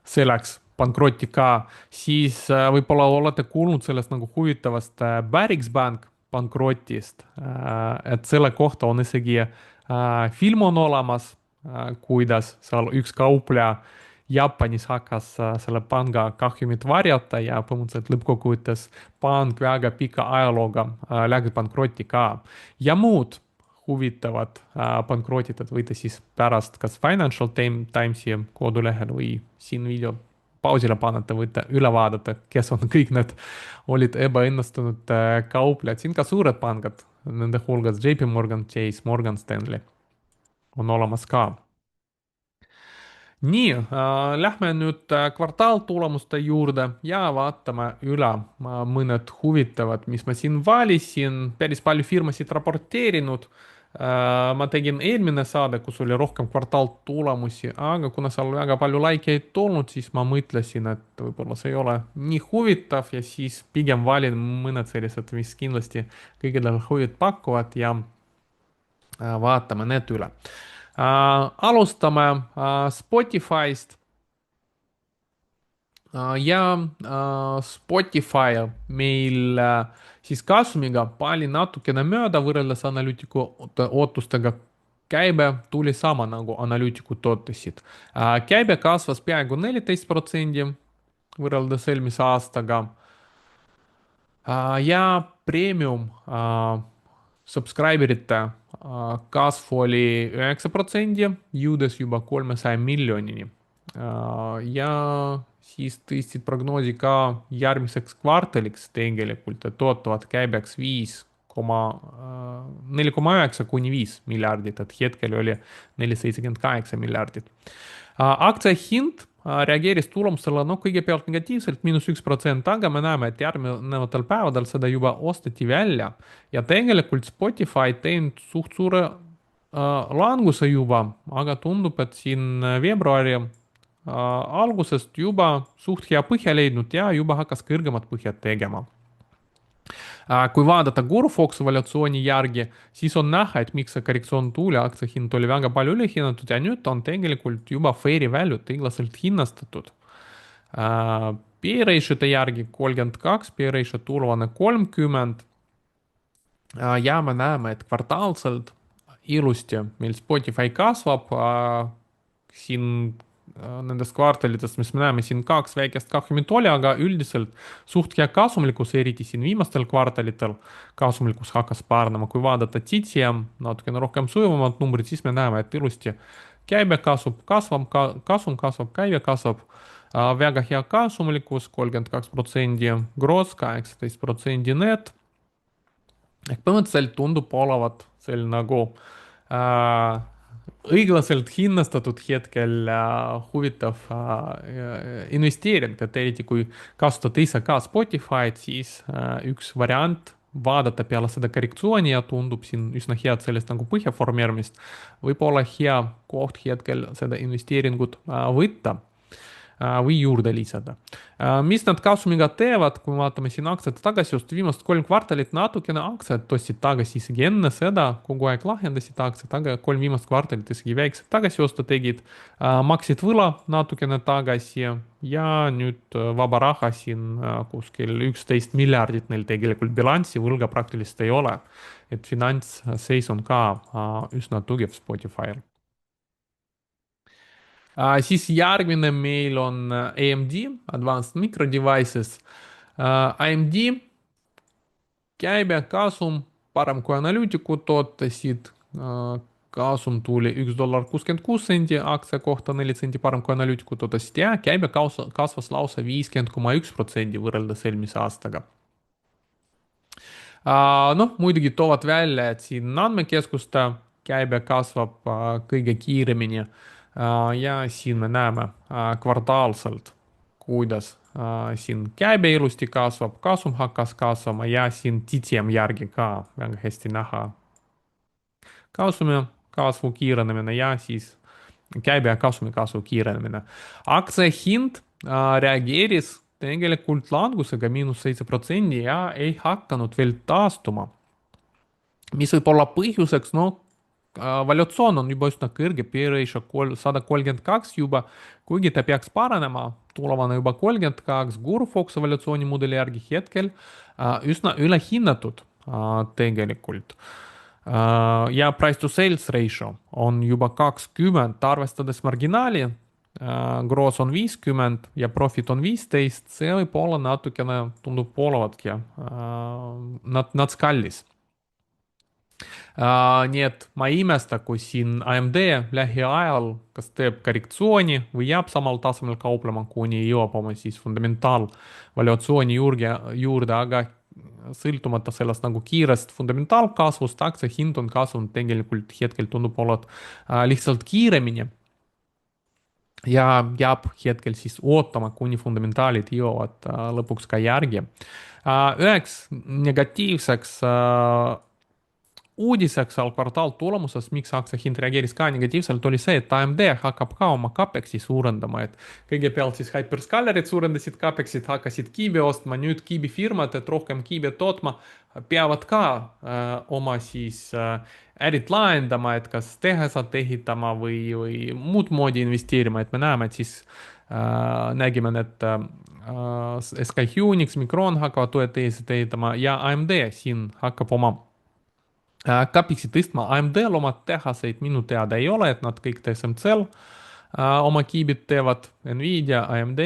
Speaker 1: See läks pankrotti ka, siis võib-olla olete kuulnud sellest nagu huvitavast Barings Bank pankrotist, et selle kohta on isegi film on olemas, kuidas seal üks kaupleja Jaapanis hakkas selle panga kahjumit varjata ja põhimõtteliselt lõppkokkuvõttes pank väga pika ajalooga läks pankrotti ka. Ja muud huvitavad pankrotid, et võite siis pärast kas Financial Timesi kodulehel või siin video pausile panete, võite üle vaadata, kes on kõik need olid ebaõnnestunud kauplejad. Siin ka suured pangad, nende hulgas JP Morgan Chase, Morgan Stanley on olemas ka. Nii, lähme nüüd kvartaaltulemuste juurde ja vaatame üle mõned huvitavad, mis ma siin valisin. Päris palju firmasid raporteerinud. Ma tegin eelmine saade, kus oli rohkem kvartaaltulemusi, aga kuna seal väga palju likeid ei tulnud, siis ma mõtlesin, et võib-olla see ei ole nii huvitav ja siis pigem valin mõned sellised, mis kindlasti kõigile huvit pakuvad ja vaatame need üle. Alustame Spotify'st. Ja Spotify meil siis kasumiga pani natukene mööda võrreldes analüütikute ootustega. Käibe tuli sama nagu analüütikud ootasid. Käibe kasvas peaaegu 14% võrreldes eelmise aastaga. Ja premium subscriberite kasv oli 9%, jõudes juba 300 miljonini. Ja siis tõstsid prognoosi ka järgmiseks kvartaliks tegelikult, et ootavad käibeks 4,9 kuni 5 miljardit, et hetkel oli 478 miljardit. Aktsia hind reageeris tulemusele kõigepealt negatiivselt -1%, aga me näeme, et järgnevatel päevadel seda juba osteti välja ja tegelikult Spotify teinud suht suure languse juba, aga tundub, et siin veebruari algusest juba suht hea põhja leidnud ja juba hakkas kõrgemat põhjad tegema. Kui vaadata Guru-Fox evaluatsiooni järgi, siis on näha, et miks see korrektsioon tuli, aktsia hind oli väga palju ülehinnatud ja nüüd on tegelikult juba fair'i value't õiglaselt hinnastatud. P-ratio'de järgi 32, P-ratio tulevane 30. Ja me näeme, et kvartaalselt ilusti meil Spotify kasvab. Siin nendest kvartalitest, mis me näeme, siin kaks väikest kahjumit oli, aga üldiselt suht hea kasumlikkus, eriti siin viimastel kvartalitel kasumlikkus hakkas paranema. Kui vaadata TTM, natukene rohkem sujuvamad numbrid, siis me näeme, et ilusti käibe kasvab, kasum kasvab, käive kasvab. Väga hea kasumlikkus, 32% gross, 18% net. Ehk põhimõtteliselt tundub olevat selline nagu õiglaselt hinnastatud hetkel huvitav investeering, et eriti kui kasutada ise ka Spotify'd, siis üks variant vaadata peale seda korrektsiooni ja tundub siin üsna head sellest nagu põhja formeerimist, võib olla hea koht hetkel seda investeeringut võtta või juurde lisada. Mis nad kasumiga teevad, kui vaatame siin aktsiate tagasiostu, viimased 3 kvartalit natukene aktsiad tõstsid tagasi isegi enne seda, kogu aeg lahjendasid aktsiad, aga 3 viimast kvartalit isegi väiksed tagasiostu tegid, maksid võla natukene tagasi ja nüüd vaba raha siin kuskil 11 miljardit neil tegelikult bilanssi, võlga praktiliselt ei ole. Et finantsseis on ka üsna tugev Spotify'l. Siis järgmine meil on AMD, Advanced Micro Devices. AMD käibekasum parem kui analüütikud ootasid. Kasum tuli $1.66 aktsia kohta, 4 senti parem kui analüütikud ootasid ja käibe kasvas lausa 50,1% võrreldes eelmise aastaga. Noh, muidugi toovad välja, et siin andmekeskuste käibe kasvab kõige kiiremini. Ja siin me näeme kvartaalselt, kuidas siin käibe ilusti kasvab, kasum hakkas kasvama ja siin TTM järgi ka väga hästi näha kasumi kasvu kiirenemine ja siis käibe ja kasumi kasvu kiirenemine. Aktsia hind reageeris tegelikult langusega -7% ja ei hakanud veel taastuma. Mis võib olla põhjuseks, no valuatsioon on juba üsna kõrge, P-ratio 132 juba, kuigi ta peaks paranema, tulevane juba 32, Guru-Foxi valuatsioonimudeli järgi hetkel üsna ülehinnatud tegelikult. Ja price to sales ratio on juba 20, arvestades marginaali, gross on 50 ja profit on 15, see võib olla natukene, tundub olevatki, nats kallis. Nii et ma ei imesta, kui siin AMD lähiajal kas teeb korrektsiooni või jääb samal tasemel kauplema, kuni jõuab oma siis fundamentaalvaluatsiooni juurde, aga sõltumata sellest nagu kiirest fundamentaalkasvust, aktsia hind on kasvanud tegelikult hetkel tundub olevat lihtsalt kiiremini ja jääb hetkel siis ootama, kuni fundamentaalid jõuavad lõpuks ka järgi. Üheks negatiivseks uudiseks seal kvartaaltulemuses, miks aktsia hind reageeris ka negatiivselt, oli see, et AMD hakkab ka oma CapEx'i suurendama, et kõigepealt siis hyperscalerid suurendasid CapEx'it, hakkasid kiibi ostma, nüüd kiibifirmad, et rohkem kiibi tootma, peavad ka oma siis ärid lahendama, et kas tehased ehitama või muud moodi investeerima, et me näeme, et siis nägime, et SK Hynix, Micron hakkavad toetajad ehitama ja AMD siin hakkab oma CapEx'i tõstma. AMD-l oma tehaseid minu teada ei ole, et nad kõik TSMC-l oma kiibid teevad, Nvidia, AMD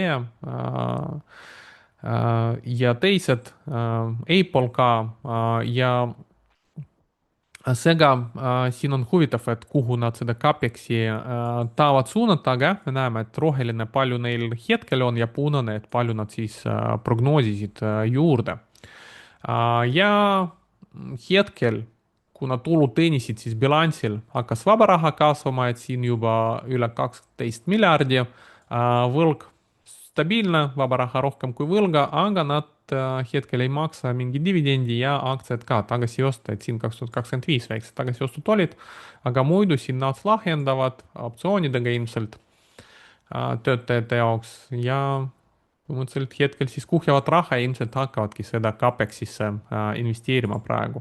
Speaker 1: ja teised, Apple ka ja seega siin on huvitav, et kuhu nad seda CapEx'i tahavad suunata, aga jah, me näeme, et roheline palju neil hetkel on ja punane, et palju nad siis prognoosisid juurde. Ja hetkel kuna tulud teenisid, siis bilansil hakkas vaba raha kasvama, et siin juba üle 12 miljardi, võlg stabiilne, vaba raha rohkem kui võlga, aga nad hetkel ei maksa mingi dividendi ja aktsiad ka tagasi osta, et siin 2025 väiksed tagasiostud olid, aga muidu siin nad lahendavad optsioonidega ilmselt töötajate jaoks ja põhimõtteliselt hetkel siis kuhjavad raha ja ilmselt hakkavadki seda CapEx'isse investeerima praegu.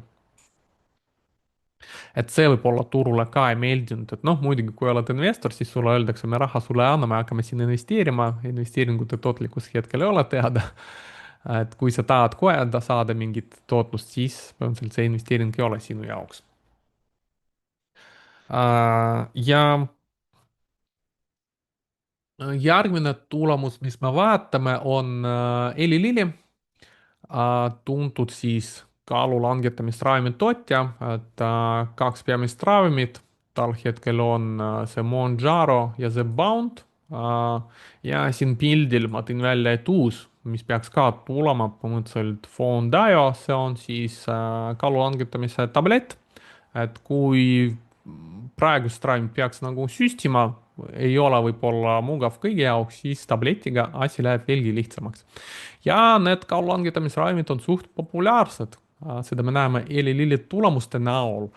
Speaker 1: Et see võib olla turule ka ei meeldinud, et noh, muidugi kui oled investor, siis sulle öeldakse, me raha sulle anname, hakkame siin investeerima, investeeringute tootlikkus hetkel ei ole teada. Et kui sa tahad kohe saada mingit tootlust, siis põhimõtteliselt see investeering ei ole sinu jaoks. Ja järgmine tulemus, mis me vaatame, on Eli Lilly, tuntud siis kaalu langetamist ravimitootja, et kaks peamist ravimit, tal hetkel on see Mounjaro ja Zepbound. Ja siin pildil ma tõin välja, et uus, mis peaks ka tulema, põhimõtteliselt Foundayo, see on siis kaalu langetamise tablett, et kui praegust ravimit peaks nagu süstima, ei ole võib-olla mugav kõigi jaoks, siis tabletiga asi läheb veelgi lihtsamaks. Ja need kaalu langetamisravimid on suht populaarsed, seda me näeme Eli Lilly tulemuste näol.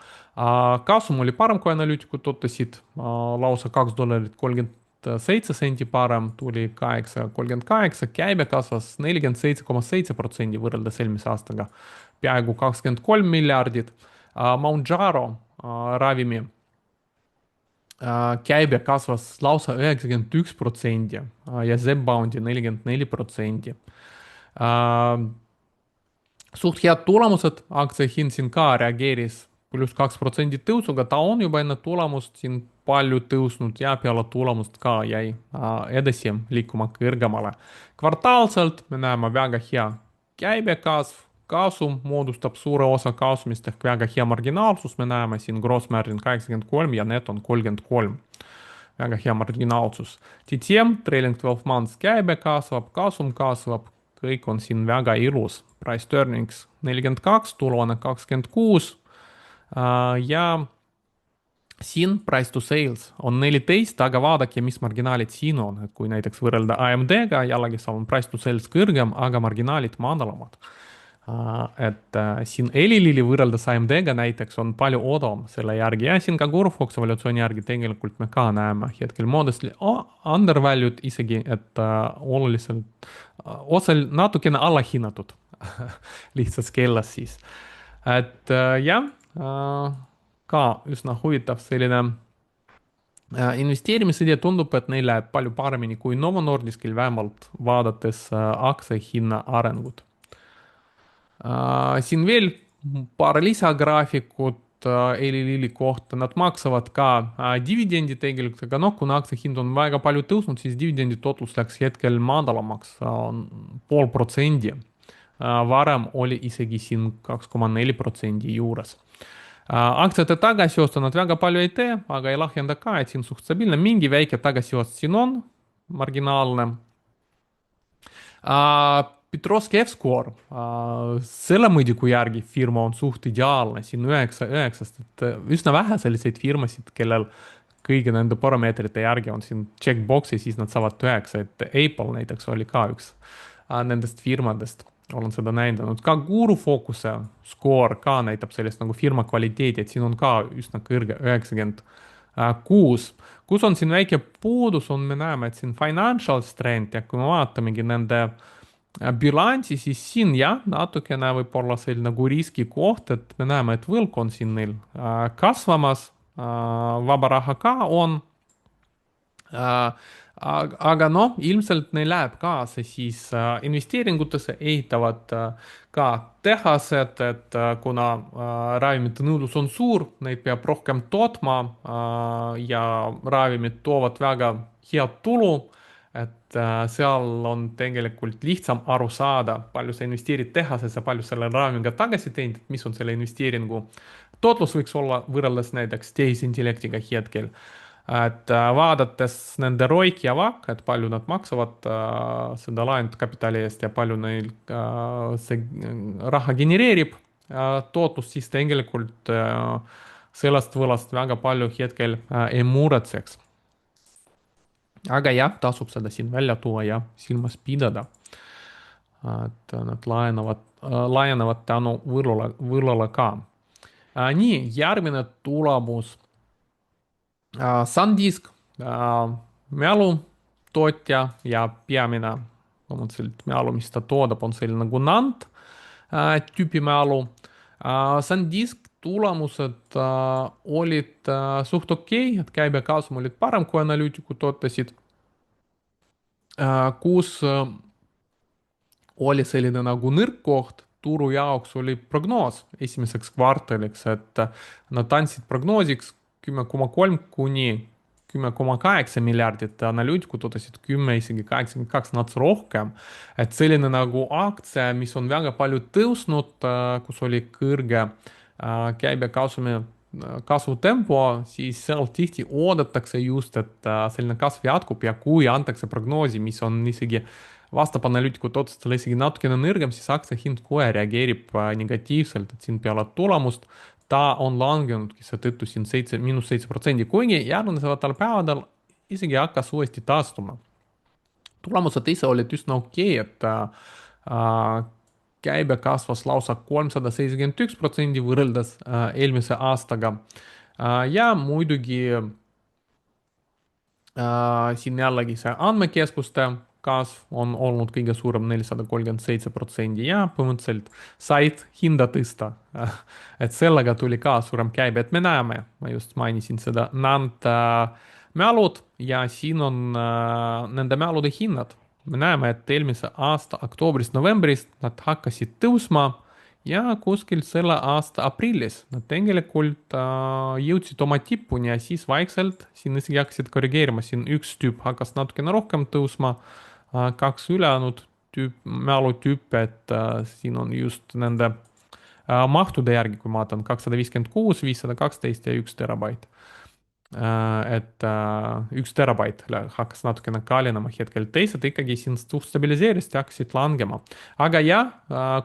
Speaker 1: Kasum oli parem kui analüütikud ootasid, lausa $2.37 parem, tuli 8.38, käibe kasvas 47,7% võrreldes eelmise aastaga, peaaegu 23 miljardit. Mounjaro ravimi käibe kasvas lausa 91% ja Zepboundi 44%. Suht head tulemused, aktsia hind siin ka reageeris +2% tõusuga, ta on juba enne tulemust siin palju tõusnud ja peale tulemust ka jäi edasi liikuma kõrgemale. Kvartaalselt me näeme väga hea käibekasv, kasum moodustab suure osa kasumist ehk väga hea marginaalsus, me näeme siin gross margin 83 ja net on 33. Väga hea marginaalsus. TTM, trailing 12 months käibe kasvab, kasum kasvab, kõik on siin väga ilus. Price to earnings 42, tuluanne 26 ja siin price to sales on 14, aga vaadake, mis marginaalid siin on, et kui näiteks võrrelda AMD-ga, jällegi seal on price to sales kõrgem, aga marginaalid madalamad. Siin Elilili võrreldes AMD-ga näiteks on palju odavam selle järgi ja siin ka Gurfox evaluatsiooni järgi tegelikult me ka näeme hetkel modestly undervalued isegi, et oluliselt osal natukene allahinnatud lihtsas keeles siis. Jah, ka üsna huvitav selline investeerimisidee, tundub, et neil läheb palju paremini kui Novo Nordiskil, vähemalt vaadates aktsiahinna arengut. Siin veel paar lisagraafikut Elilili kohta, nad maksavad ka dividendi tegelikult, aga noh, kuna aktsiahind on väga palju tõusnud, siis dividendi tootlus läks hetkel madalamaks, 0,5%. Varem oli isegi siin 2,4% juures. Aktsiate tagasiostu nad väga palju ei tee, aga ei lahjenda ka, et siin suht stabiilne, mingi väike tagasiost siin on, marginaalne. Petrovski F-score, selle mõõdiku järgi firma on suht ideaalne, siin 9, et üsna vähe selliseid firmasid, kellel kõigi nende parameetrite järgi on siin checkbox'i, siis nad saavad 9, et Apple näiteks oli ka üks nendest firmadest, olen seda näidanud. Ka Guru Focuse score ka näitab sellist nagu firma kvaliteedi, et siin on ka üsna kõrge 96. Kus on siin väike puudus, on, me näeme, et siin financial strength ja kui me vaatamegi nende bilansi, siis siin jah, natukene võib-olla selline nagu riskikoht, et me näeme, et võlg on siin neil kasvamas, vaba raha ka on. Aga noh, ilmselt neil läheb kaasa siis investeeringutesse, ehitavad ka tehased, et kuna ravimite nõudlus on suur, neid peab rohkem tootma ja ravimid toovad väga head tulu, et seal on tegelikult lihtsam aru saada, palju sa investeerid tehasesse, palju selle ravimiga tagasi teenid, mis on selle investeeringu tootlus võiks olla võrreldes näiteks tehisintellektiga hetkel. Et vaadates nende ROIC ja VAC, et palju nad maksavad seda laenud kapitali eest ja palju neil see raha genereerib tootlus, siis tegelikult sellest võlast väga palju hetkel ei muretseks. Aga jah, tasub seda siin välja tuua ja silmas pidada. Et nad laienevad tänu võllale ka. Nii, järgmine tulemus. SanDisk, mälutootja ja peamine mälu, mis ta toodab, on selline nagu NAND tüüpi mälu. SanDisk tulemused olid suht okei, et käibekasum olid parem kui analüütikud ootasid, kus oli selline nagu nõrk koht, turu jaoks oli prognoos esimeseks kvartaliks, et nad andsid prognoosiks 10,3 kuni 10,8 miljardit, analüütikud ootasid 10, isegi 82, nats rohkem. Et selline nagu aktsia, mis on väga palju tõusnud, kus oli kõrge käibekasumi kasvutempo, siis seal tihti oodatakse just, et selline kasv jätkub ja kui antakse prognoosi, mis on isegi vastab analüütikute otsustele isegi natukene nõrgem, siis aktsia hind kohe reageerib negatiivselt, et siin peale tulemust ta on langenudki seetõttu siin -7%, kuigi järgnevatel päevadel isegi hakkas uuesti taastuma. Tulemused ise olid üsna okei, et käibe kasvas lausa 371% võrreldes eelmise aastaga. Ja muidugi siin jällegi see andmekeskuste kasv on olnud kõige suurem 437% ja põhimõtteliselt said hinda tõsta. Et sellega tuli ka suurem käibe, et me näeme, ma just mainisin seda NAND mälud ja siin on nende mälude hinnad. Me näeme, et eelmise aasta oktoobrist-novembrist nad hakkasid tõusma ja kuskil selle aasta aprillis nad tegelikult jõudsid oma tippuni ja siis vaikselt siin isegi hakkasid korrigeerima. Siin üks tüüp hakkas natukene rohkem tõusma, kaks ülejäänud mälutüüpe, et siin on just nende mahtude järgi, kui ma vaatan, 256, 512 ja 1 terabait. Et 1 terabait hakkas natukene kallinema hetkel, teised ikkagi siin suht stabiliseerisid ja hakkasid langema. Aga jah,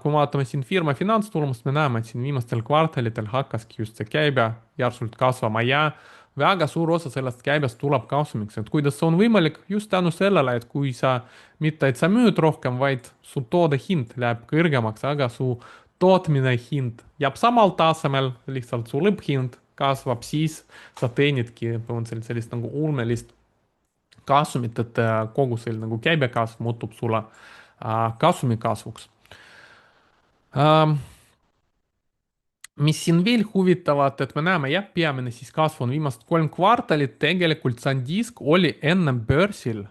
Speaker 1: kui me vaatame siin firma finantstulemust, me näeme, et siin viimastel kvartalitel hakkaski just see käibe järsult kasvama ja väga suur osa sellest käibest tuleb kasumiks, et kuidas see on võimalik just tänu sellele, et kui sa mitte, et sa müüd rohkem, vaid su toode hind läheb kõrgemaks, aga su tootmine hind jääb samal tasemel, lihtsalt su lõpphind kasvab, siis sa teenidki põhimõtteliselt sellist nagu ulmelist kasumit, et kogu see nagu käibekasv muutub sulle kasumi kasvuks. Mis siin veel huvitavat, et me näeme, jah, peamine siis kasv on viimased 3 kvartalit, tegelikult SanDisk oli enne börsil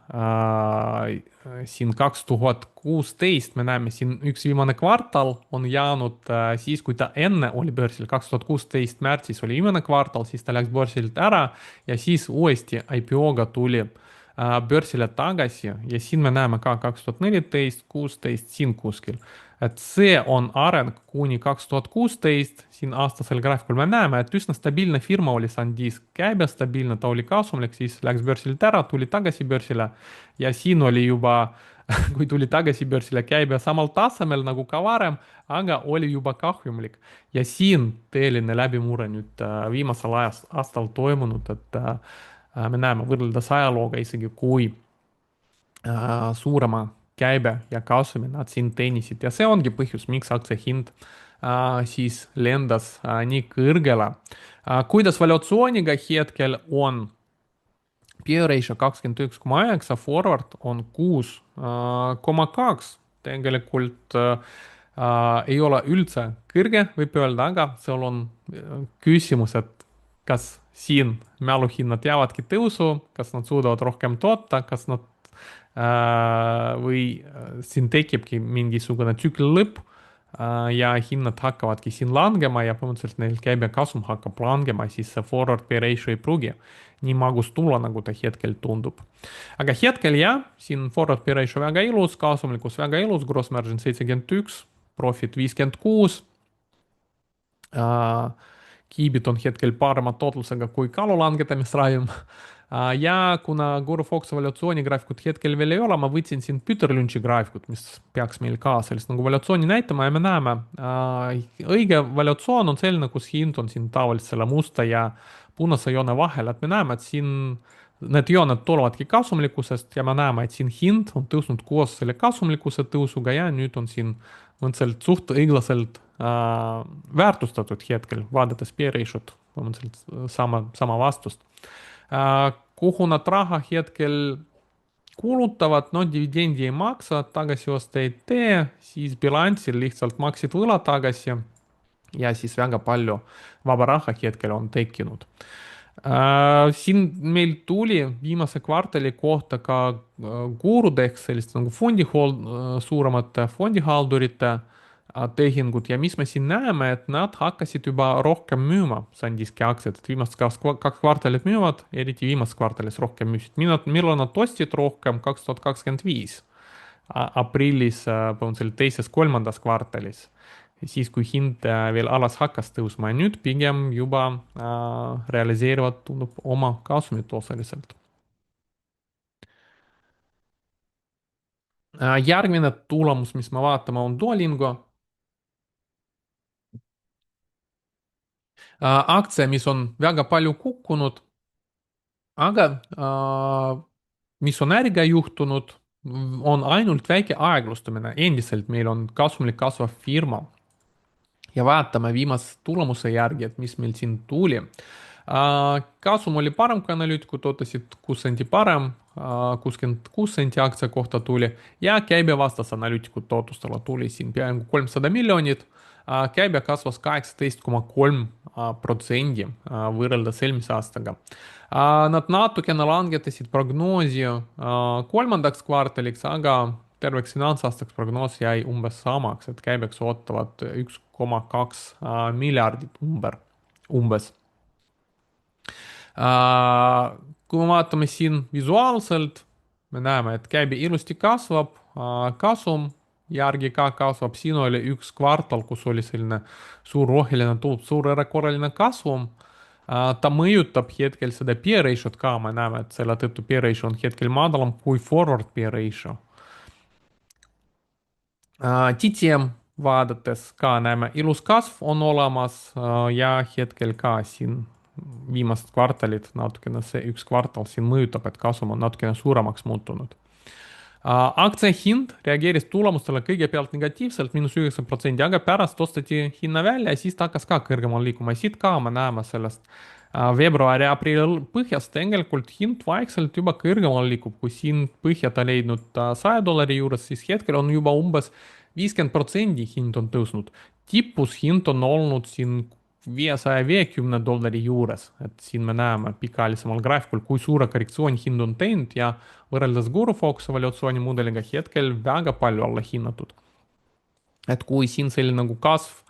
Speaker 1: siin 2016, me näeme siin üks viimane kvartal on jäänud siis, kui ta enne oli börsil, 2016 märtsis oli viimane kvartal, siis ta läks börsilt ära ja siis uuesti IPO-ga tuli börsile tagasi ja siin me näeme ka 2014, 16 siin kuskil. Et see on areng kuni 2016, siin aastasel graafikul me näeme, et üsna stabiilne firma oli SanDisk, käibe stabiilne, ta oli kasumlik, siis läks börsilt ära, tuli tagasi börsile ja siin oli juba, kui tuli tagasi börsile, käibe samal tasemel nagu ka varem, aga oli juba kahjumlik. Ja siin tõeline läbimurre nüüd viimasel aastal toimunud, et me näeme võrreldes ajalooga isegi, kui suurema käibe ja kasumi nad siin teenisid ja see ongi põhjus, miks aktsia hind siis lendas nii kõrgele. Kuidas valuatsiooniga hetkel on? P ratio 21,9, forward on 6,2, tegelikult ei ole üldse kõrge, võib öelda, aga seal on küsimus, et kas siin mäluhinnad jäävadki tõusu, kas nad suudavad rohkem toota, kas nad või siin tekibki mingisugune tsükli lõpp ja hinnad hakkavadki siin langema ja põhimõtteliselt neil käibekasum hakkab langema, siis see forward pay ratio ei pruugi nii magus tulla, nagu ta hetkel tundub. Aga hetkel jah, siin forward pay ratio väga ilus, kasumlikkus väga ilus, gross margin 71, profit 56. Kiibid on hetkel parema tootlusega kui kaalu langetamisravim. Ja kuna Guru Fox valuatsioonigraafikut hetkel veel ei ole, ma võtsin siin Peter Lynch'i graafikut, mis peaks meil ka sellist nagu valuatsiooni näitama ja me näeme, õige valuatsioon on selline, kus hind on siin tavaliselt selle musta ja punase joone vahel, et me näeme, et siin need jooned tulevadki kasumlikkusest ja me näeme, et siin hind on tõusnud koos selle kasumlikkuse tõusuga ja nüüd on siin mõtleselt suht õiglaselt väärtustatud hetkel, vaadates P-ratio't, sama vastust. Kuhu nad raha hetkel kulutavad, no dividendi ei maksa, tagasi osta ei tee, siis bilansil lihtsalt maksid võla tagasi ja siis väga palju vaba raha hetkel on tekkinud. Siin meil tuli viimase kvartali kohta ka Gurude ehk selliste nagu suuremate fondihaldurite tehingud ja mis me siin näeme, et nad hakkasid juba rohkem müüma SanDiski aktsiat, et viimased kaks kvartalit müüvad, eriti viimases kvartalis rohkem müüsid. Millal nad ostsid rohkem? 2025 aprillis, põhimõtteliselt teises-kolmandas kvartalis, siis kui hind veel alles hakkas tõusma ja nüüd pigem juba realiseerivad, tundub, oma kasumit osaliselt. Järgmine tulemus, mis me vaatame, on Duolingo aktsia, mis on väga palju kukkunud, aga mis on äriga juhtunud, on ainult väike aeglustumine, endiselt meil on kasumlik kasvav firma. Ja vaatame viimase tulemuse järgi, et mis meil siin tuli. Kasum oli parem, kui analüütikud ootasid, 6 senti parem, 66 senti aktsia kohta tuli ja käibe vastas analüütikute ootustele tuli siin peaaegu 300 miljonit. Käibe kasvas 18,3% võrreldes eelmise aastaga. Nad natukene langetasid prognoosi kolmandaks kvartaliks, aga terveks finantsaastaks prognoos jäi umbes samaks, et käibeks ootavad 1,2 miljardit umbes. Kui me vaatame siin visuaalselt, me näeme, et käibe ilusti kasvab, kasum järgi ka kasvab, siin oli üks kvartal, kus oli selline suur roheline tulp, suur erakorraline kasvum. Ta mõjutab hetkel seda P ratio't ka, me näeme, et selle tõttu P ratio on hetkel madalam kui forward P ratio. TTM vaadates ka näeme, ilus kasv on olemas ja hetkel ka siin viimased kvartalid natukene, see üks kvartal siin mõjutab, et kasum on natukene suuremaks muutunud. Aktsia hind reageeris tulemustele kõigepealt negatiivselt, -9%, aga pärast osteti hinna välja ja siis ta hakkas ka kõrgemale liikuma. Siit ka me näeme sellest veebruari-aprilli põhjast tegelikult hind vaikselt juba kõrgemale liigub, kui siin põhja ta leidnud $100 juures, siis hetkel on juba umbes 50% hind on tõusnud. Tipus hind on olnud siin $550 juures, et siin me näeme pikaajalisemal graafikul, kui suure korrektsiooni hind on teinud ja võrreldes Gurufox evaluatsioonimudeliga hetkel väga palju alla hinnatud. Et kui siin selline nagu kasv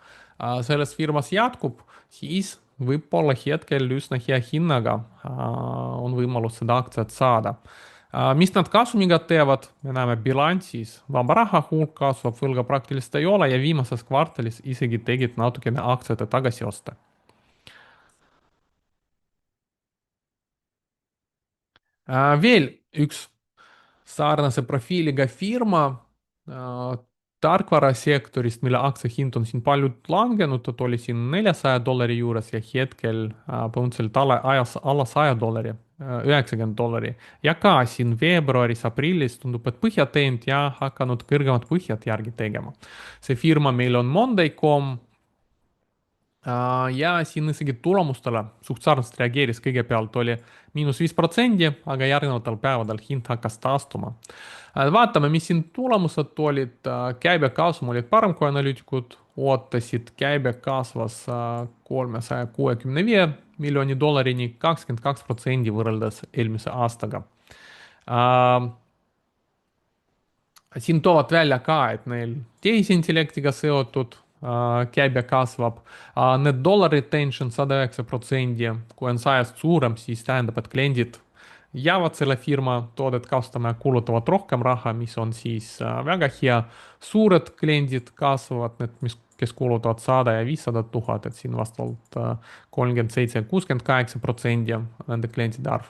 Speaker 1: selles firmas jätkub, siis võib-olla hetkel üsna hea hinnaga on võimalus seda aktsiat saada. Mis nad kasumiga teevad, me näeme bilansis, vaba raha hulk kasvab, võlga praktiliselt ei ole ja viimases kvartalis isegi tegid natukene aktsiate tagasioste. Veel üks sarnase profiiliga firma tarkvarasektorist, mille aktsiahind on siin palju langenud, ta oli siin $400 juures ja hetkel põhimõtteliselt alla $100, $90. Ja ka siin veebruaris, aprillis tundub, et põhjad teinud ja hakanud kõrgemad põhjad järgi tegema. See firma meil on Monday.com ja siin isegi tulemustele suht sarnaselt reageeris, kõigepealt oli -5%, aga järgnevatel päevadel hind hakkas taastuma. Vaatame, mis siin tulemused olid. Käibekasum olid parem kui analüütikud ootasid, käibe kasvas $365 miljonini, 22% võrreldes eelmise aastaga. Siin toovad välja ka, et neil tehisintellektiga seotud käibe kasvab. Net dollar retention 109%, kui on 100-st suurem, siis tähendab, et kliendid jäävad selle firma toodet kasutama ja kulutavad rohkem raha, mis on siis väga hea. Suured kliendid kasvavad, need, kes kulutavad 100 ja 500 000, et siin vastavalt 37 ja 68% nende klientide arv.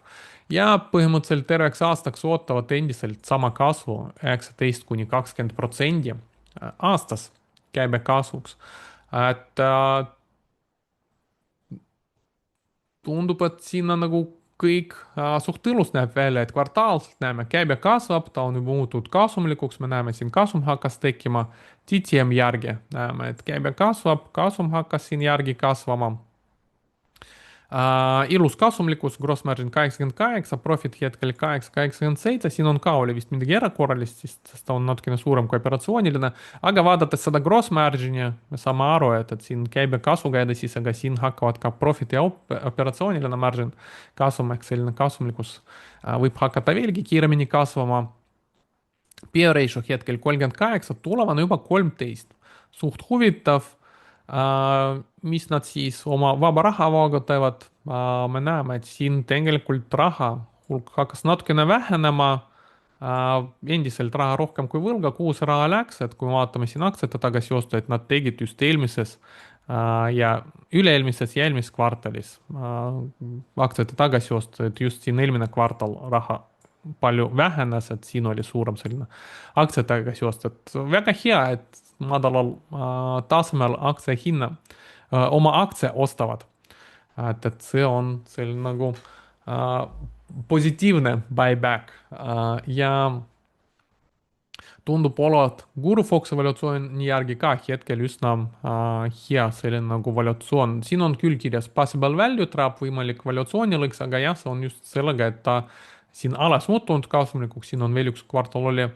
Speaker 1: Ja põhimõtteliselt terveks aastaks ootavad endiselt sama kasvu 19–20% aastas käibe kasvuks. Et tundub, et siin on nagu kõik suht ilus näeb välja, et kvartaalselt näeme, käibe kasvab, ta on juba muutunud kasumlikuks, me näeme siin kasum hakkas tekkima, TTM järgi näeme, et käibe kasvab, kasum hakkas siin järgi kasvama. Ilus kasumlikkus, gross margin 88, profit hetkel 8,87, siin on ka oli vist midagi erakorralist, sest ta on natukene suurem kui operatsiooniline, aga vaadates seda gross margin'i, me saame aru, et siin käibe kasvuga edasi, aga siin hakkavad ka profit ja operatsiooniline margin kasvama, ehk selline kasumlikkus võib hakata veelgi kiiremini kasvama. P ratio hetkel 38, tulevane juba 13, suht huvitav. Mis nad siis oma vaba rahavooga teevad, me näeme, et siin tegelikult raha hulk hakkas natukene vähenema, endiselt raha rohkem kui võlga, kuhu see raha läks, et kui vaatame siin aktsiate tagasiostu, et nad tegid just eelmises ja üle-eelmises ja eelmises kvartalis aktsiate tagasiostu, et just siin eelmine kvartal raha palju vähenes, et siin oli suurem selline aktsiatega seost, et väga hea, et madalal tasemel aktsia hinna, oma aktsia ostavad. Et see on selline nagu positiivne buyback ja tundub olevat Gurufox evaluatsiooni järgi ka hetkel üsna hea selline nagu valuatsioon. Siin on küll kirjas possible value trap, võimalik valuatsioonilõks, aga jah, see on just sellega, et ta siin alles muutunud kasumlikuks, siin on veel üks kvartal oli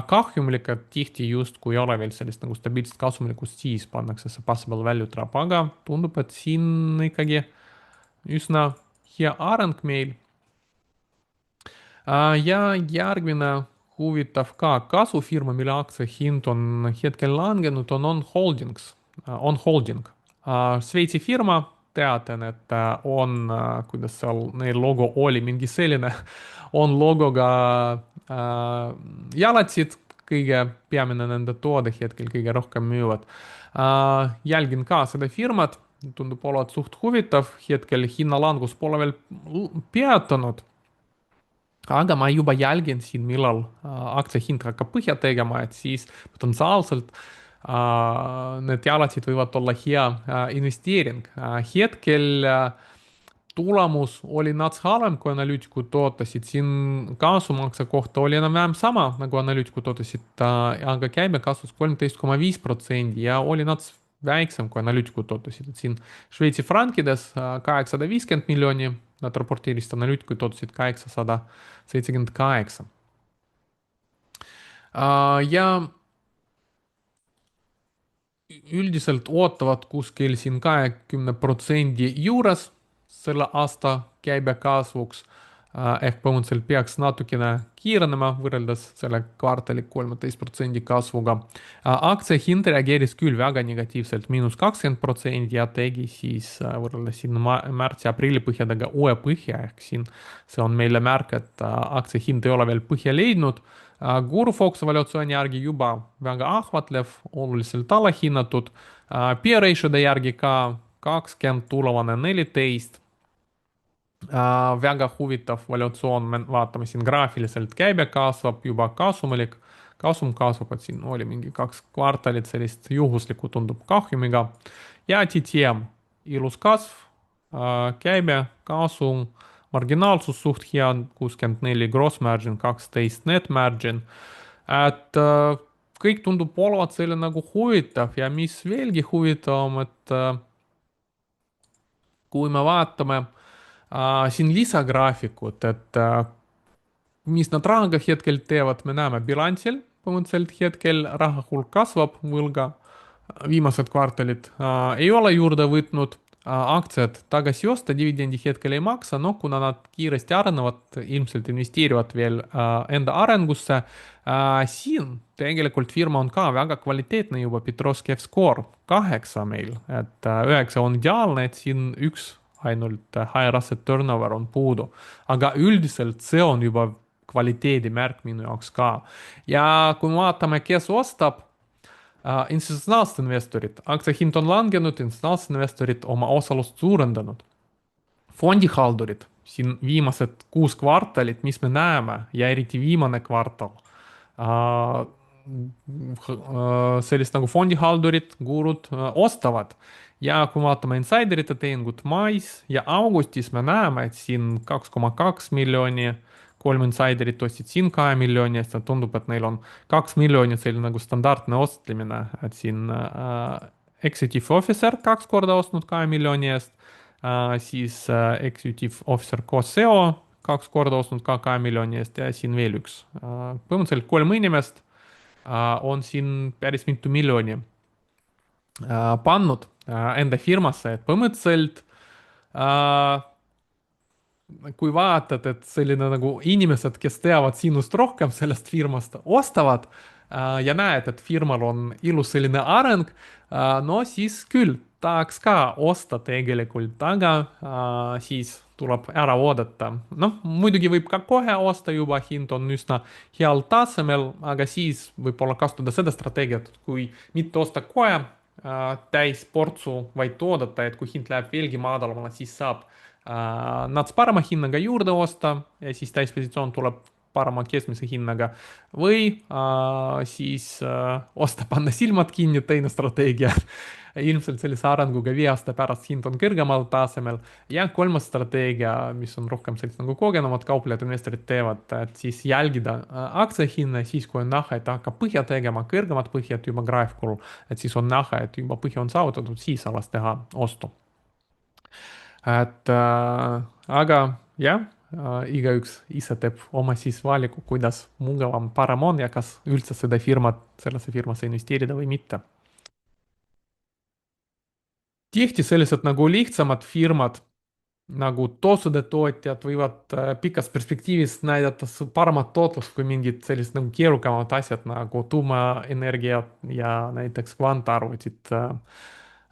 Speaker 1: kahjumlik, et tihti just kui ei ole veel sellist nagu stabiilset kasumlikkust, siis pannakse see possible value trap, aga tundub, et siin ikkagi üsna hea areng meil. Ja järgmine huvitav ka kasufirma, mille aktsia hind on hetkel langenud, on On Holdings, On Holding. Šveitsi firma, teatan, et on, kuidas seal neil logo oli, mingi selline on logoga jalatsid, kõige peamine nende toode hetkel kõige rohkem müüvad. Jälgin ka seda firmat, tundub olevat suht huvitav, hetkel hinnalangus pole veel peatunud, aga ma juba jälgin siin, millal aktsia hind hakkab põhja tegema, et siis potentsiaalselt need jalatsid võivad olla hea investeering. Hetkel tulemus oli nats halvem, kui analüütikud ootasid. Siin kaasumakse kohta oli enam-vähem sama, nagu analüütikud ootasid, aga käibekasvus 13,5% ja oli nats väiksem, kui analüütikud ootasid. Et siin Šveitsi frankides 850 miljoni, nad raporteerisid, analüütikud ootasid 878. Ja üldiselt ootavad kuskil siin 20% juures selle aasta käibekasvuks ehk põhimõtteliselt peaks natukene kiirenema võrreldes selle kvartali 13% kasvuga. Aktsia hind reageeris küll väga negatiivselt, -20% ja tegi siis võrreldes siin märtsi-aprilli põhjadega uue põhja, ehk siin see on meile märk, et aktsia hind ei ole veel põhja leidnud. Guru Fox evaluatsiooni järgi juba väga ahvatlev, oluliselt allahinnatud. Peer ratio'de järgi ka 20, tulevane 14. Väga huvitav valuatsioon, me vaatame siin graafiliselt, käibe kasvab, juba kasumlik, kasum kasvab, et siin oli mingi 2 kvartalit sellist juhuslikku tundub kahjumiga. Ja TTM, ilus kasv, käibe, kasum, marginaalsus suht hea, 64 gross margin, 12 net margin. Et kõik tundub olevat selle nagu huvitav ja mis veelgi huvitavam, et kui me vaatame siin lisagraafikut, et mis nad rahaga hetkel teevad, me näeme bilansil, põhimõtteliselt hetkel raha hulk kasvab, võlga viimased kvartalid ei ole juurde võtnud, aktsiad tagasi osta, dividendi hetkel ei maksa, noh, kuna nad kiiresti arenevad, ilmselt investeerivad veel enda arengusse. Siin tegelikult firma on ka väga kvaliteetne juba, Petrovski F-score 8 meil, et 9 on ideaalne, et siin üks ainult high asset turnover on puudu. Aga üldiselt see on juba kvaliteedimärk minu jaoks ka. Ja kui me vaatame, kes ostab, institutsionaalsed investorid, aktsia hind on langenud, institutsionaalsed investorid oma osalust suurendanud. Fondihaldurid, siin viimased 6 kvartalit, mis me näeme ja eriti viimane kvartal, sellist nagu fondihaldurid, gurud ostavad. Ja kui vaatame insiderite tehingut mais ja augustis, me näeme, et siin 2,2 miljoni, 3 insiderit ostsid siin 2 miljoni eest, tundub, et neil on 2 miljonit selline nagu standardne ostlemine, et siin executive officer 2 korda ostnud 2 miljoni eest, siis executive officer koos SEO 2 korda ostnud ka 2 miljoni eest ja siin veel üks. Põhimõtteliselt 3 inimest on siin päris mitu miljoni pannud enda firmasse, et põhimõtteliselt kui vaatad, et selline nagu inimesed, kes teavad sinust rohkem sellest firmast, ostavad ja näed, et firmal on ilus selline areng, no siis küll tahaks ka osta tegelikult, aga siis tuleb ära oodata. Noh, muidugi võib ka kohe osta juba, hind on üsna heal tasemel, aga siis võib-olla kasutada seda strateegiat, kui mitte osta kohe täis portsu, vaid oodata, et kui hind läheb veelgi madalamale, siis saab nats parema hinnaga juurde osta ja siis täispositsioon tuleb parema keskmise hinnaga või siis osta, panna silmad kinni, teine strateegia. Ilmselt sellise arenguga 5 aasta pärast hind on kõrgemal tasemel ja kolmas strateegia, mis on rohkem sellist nagu kogenumad kauplejad, investorid teevad, et siis jälgida aktsia hinna, siis kui on näha, et hakkab põhja tegema, kõrgemad põhjad juba graafikul, et siis on näha, et juba põhja on saavutatud, siis alles teha ostu. Et aga jah, igaüks ise teeb oma siis valiku, kuidas mugavam, parem on ja kas üldse sellesse firmasse investeerida või mitte. Tihti sellised nagu lihtsamad firmad, nagu toosude tootjad võivad pikas perspektiivis näidata paremat tootlust kui mingid sellised nagu keerukamad asjad nagu tuumaenergia ja näiteks kvantarvutid.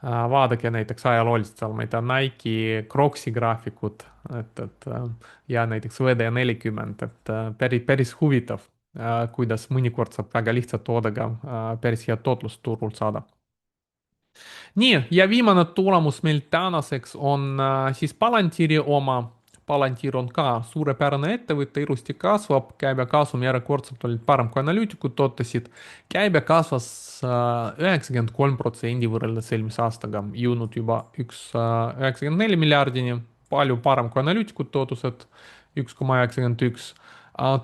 Speaker 1: Vaadake näiteks ajalooliselt seal, ma ei tea, Nike, Croksi graafikud, ja näiteks VD40, päris huvitav, kuidas mõnikord saab väga lihtsa toodega päris head tootlust turult saada. nii, ja viimane tulemus meil tänaseks on siis Palantiiri oma. Palantir on ka suurepärane ettevõte, ilusti kasvab, käibekasum järjekordselt olid parem, kui analüütikud ootasid. käibe kasvas 93% võrreldes eelmise aastaga, jõudnud juba 1,94 miljardini, palju parem kui analüütikud ootused, 1,91.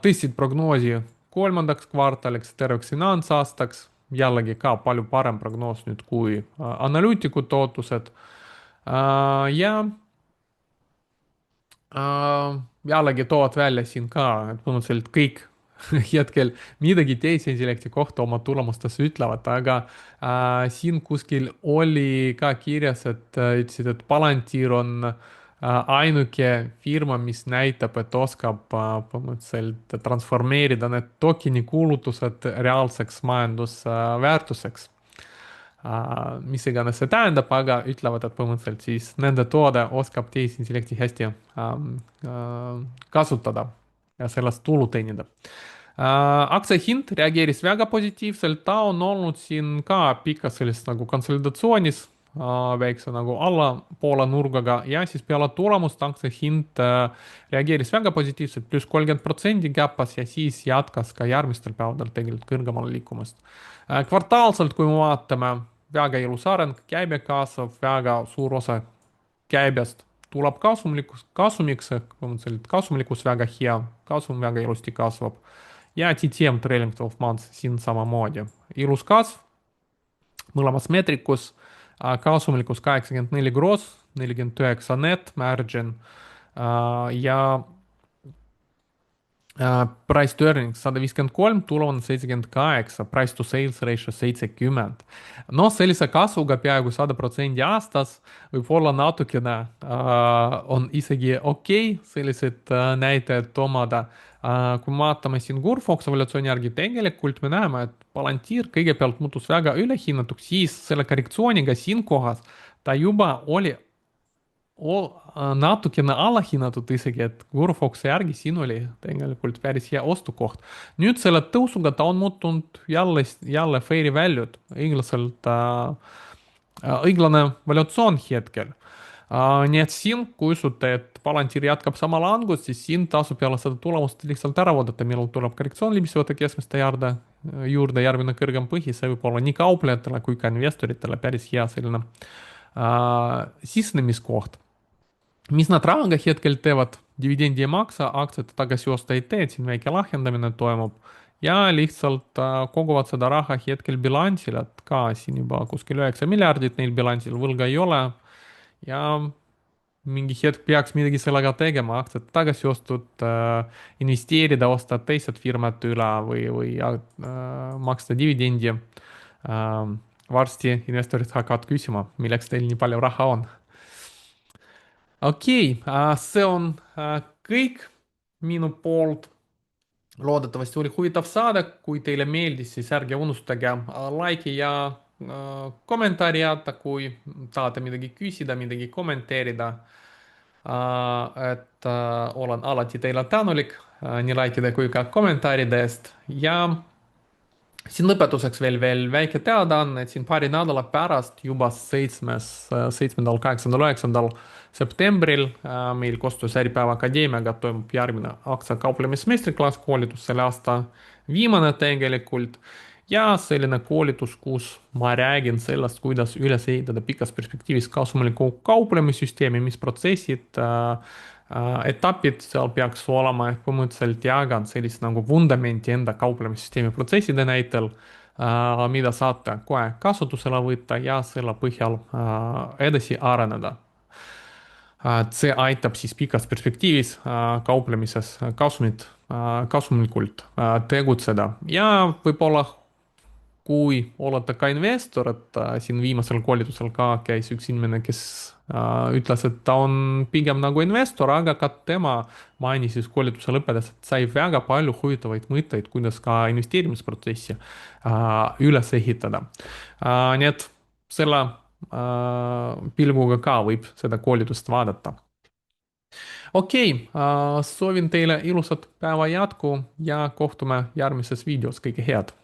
Speaker 1: tõstsid prognoosi kolmandaks kvartaliks, terveks finantsaastaks, jällegi ka palju parem prognoos nüüd kui analüütikute ootused. Ja jällegi toovad välja siin ka, et põhimõtteliselt kõik hetkel midagi tehisintellekti kohta oma tulemustes ütlevad, aga siin kuskil oli ka kirjas, et ütlesid, et Palantir on ainuke firma, mis näitab, et oskab põhimõtteliselt transformeerida need tokeni kulutused reaalseks majandusväärtuseks. Mis iganes see tähendab, aga ütlevad, et põhimõtteliselt siis nende toode oskab tehisintellekti hästi kasutada ja sellest tulu teenida. Aktsia hind reageeris väga positiivselt, ta on olnud siin ka pikas sellises nagu konsolidatsioonis, väikse nagu allapoole nurgaga ja siis peale tulemust aktsia hind reageeris väga positiivselt, pluss 30% käpas ja siis jätkas ka järgmistel päevadel tegelikult kõrgemale liikumist. Kvartaalselt, kui me vaatame, väga ilus areng, käibe kasvab, väga suur osa käibest tuleb kasumiks, ehk põhimõtteliselt kasumlikkus väga hea, kasum väga ilusti kasvab. ja TTM trailing 12 months siin samamoodi. ilus kasv mõlemas meetrikus, kasumlikkus 84 gross, 49 net margin ja price to earnings 153, tulumaks 78, price to sales ratio 70. no sellise kasvuga peaaegu 100% aastas võib olla natukene on isegi okei sellised näitajad omada. Kui me vaatame siin Gurfox evolutsiooni järgi, tegelikult me näeme, et Palantir kõigepealt muutus väga ülehinnatuks, siis selle korrektsiooniga siin kohas ta juba oli natukene alahinnatud isegi, et Gurfoxi järgi siin oli tegelikult päris hea ostukoht. nüüd selle tõusuga ta on muutunud jälle fair'i value'd, õiglane valuatsioon hetkel. nii et siin, kui usute, et Palantir jätkab sama langust, siis siin tasub peale seda tulemust lihtsalt ära oodata, millal tuleb korrektsioon libisevate keskmiste juurde järgmine kõrgem põhi, see võib olla nii kauplejatele kui ka investoritele päris hea selline sisenemiskoht. mis nad rahaga hetkel teevad, dividendi ei maksa, aktsiate tagasi osta ei tee, siin väike lahjendamine toimub ja lihtsalt koguvad seda raha hetkel bilansil, et ka siin juba kuskil 9 miljardit neil bilansil, võlga ei ole ja mingi hetk peaks midagi sellega tegema, aktsiate tagasiostud, investeerida, osta teised firmad üle või maksta dividendi. varsti investorid hakkavad küsima, milleks teil nii palju raha on. okei, see on kõik minu poolt. loodetavasti oli huvitav saade, kui teile meeldis, siis ärge unustage like'i ja kommentaari jätta, kui tahate midagi küsida, midagi kommenteerida. et olen alati teile tänulik nii like'ide kui ka kommentaaride eest ja siin lõpetuseks veel väike teadaanne, et siin paari nädala pärast juba 7., 8., 9. septembril meil koostöös Äripäeva Akadeemiaga toimub järgmine aktsiakauplemismeistriklass koolitus, selle aasta viimane tegelikult. ja selline koolitus, kus ma räägin sellest, kuidas üles ehitada pikas perspektiivis kasumlikku kauplemissüsteemi, mis protsessid etapid seal peaks olema, ehk põhimõtteliselt jagan sellist nagu vundamenti enda kauplemissüsteemi protsesside näitel, mida saate kohe kasutusele võtta ja selle põhjal edasi areneda. see aitab siis pikas perspektiivis kauplemises kasumlikult tegutseda ja võib-olla kui olete ka investor, et siin viimasel koolitusel ka käis üks inimene, kes ütles, et ta on pigem nagu investor, aga ka tema mainis siis koolituse lõppedes, et sai väga palju huvitavaid mõtteid, kuidas ka investeerimisprotsessi üles ehitada. nii et selle pilguga ka võib seda koolitust vaadata. Okei, soovin teile ilusat päeva jätku ja kohtume järgmises videos, kõike head!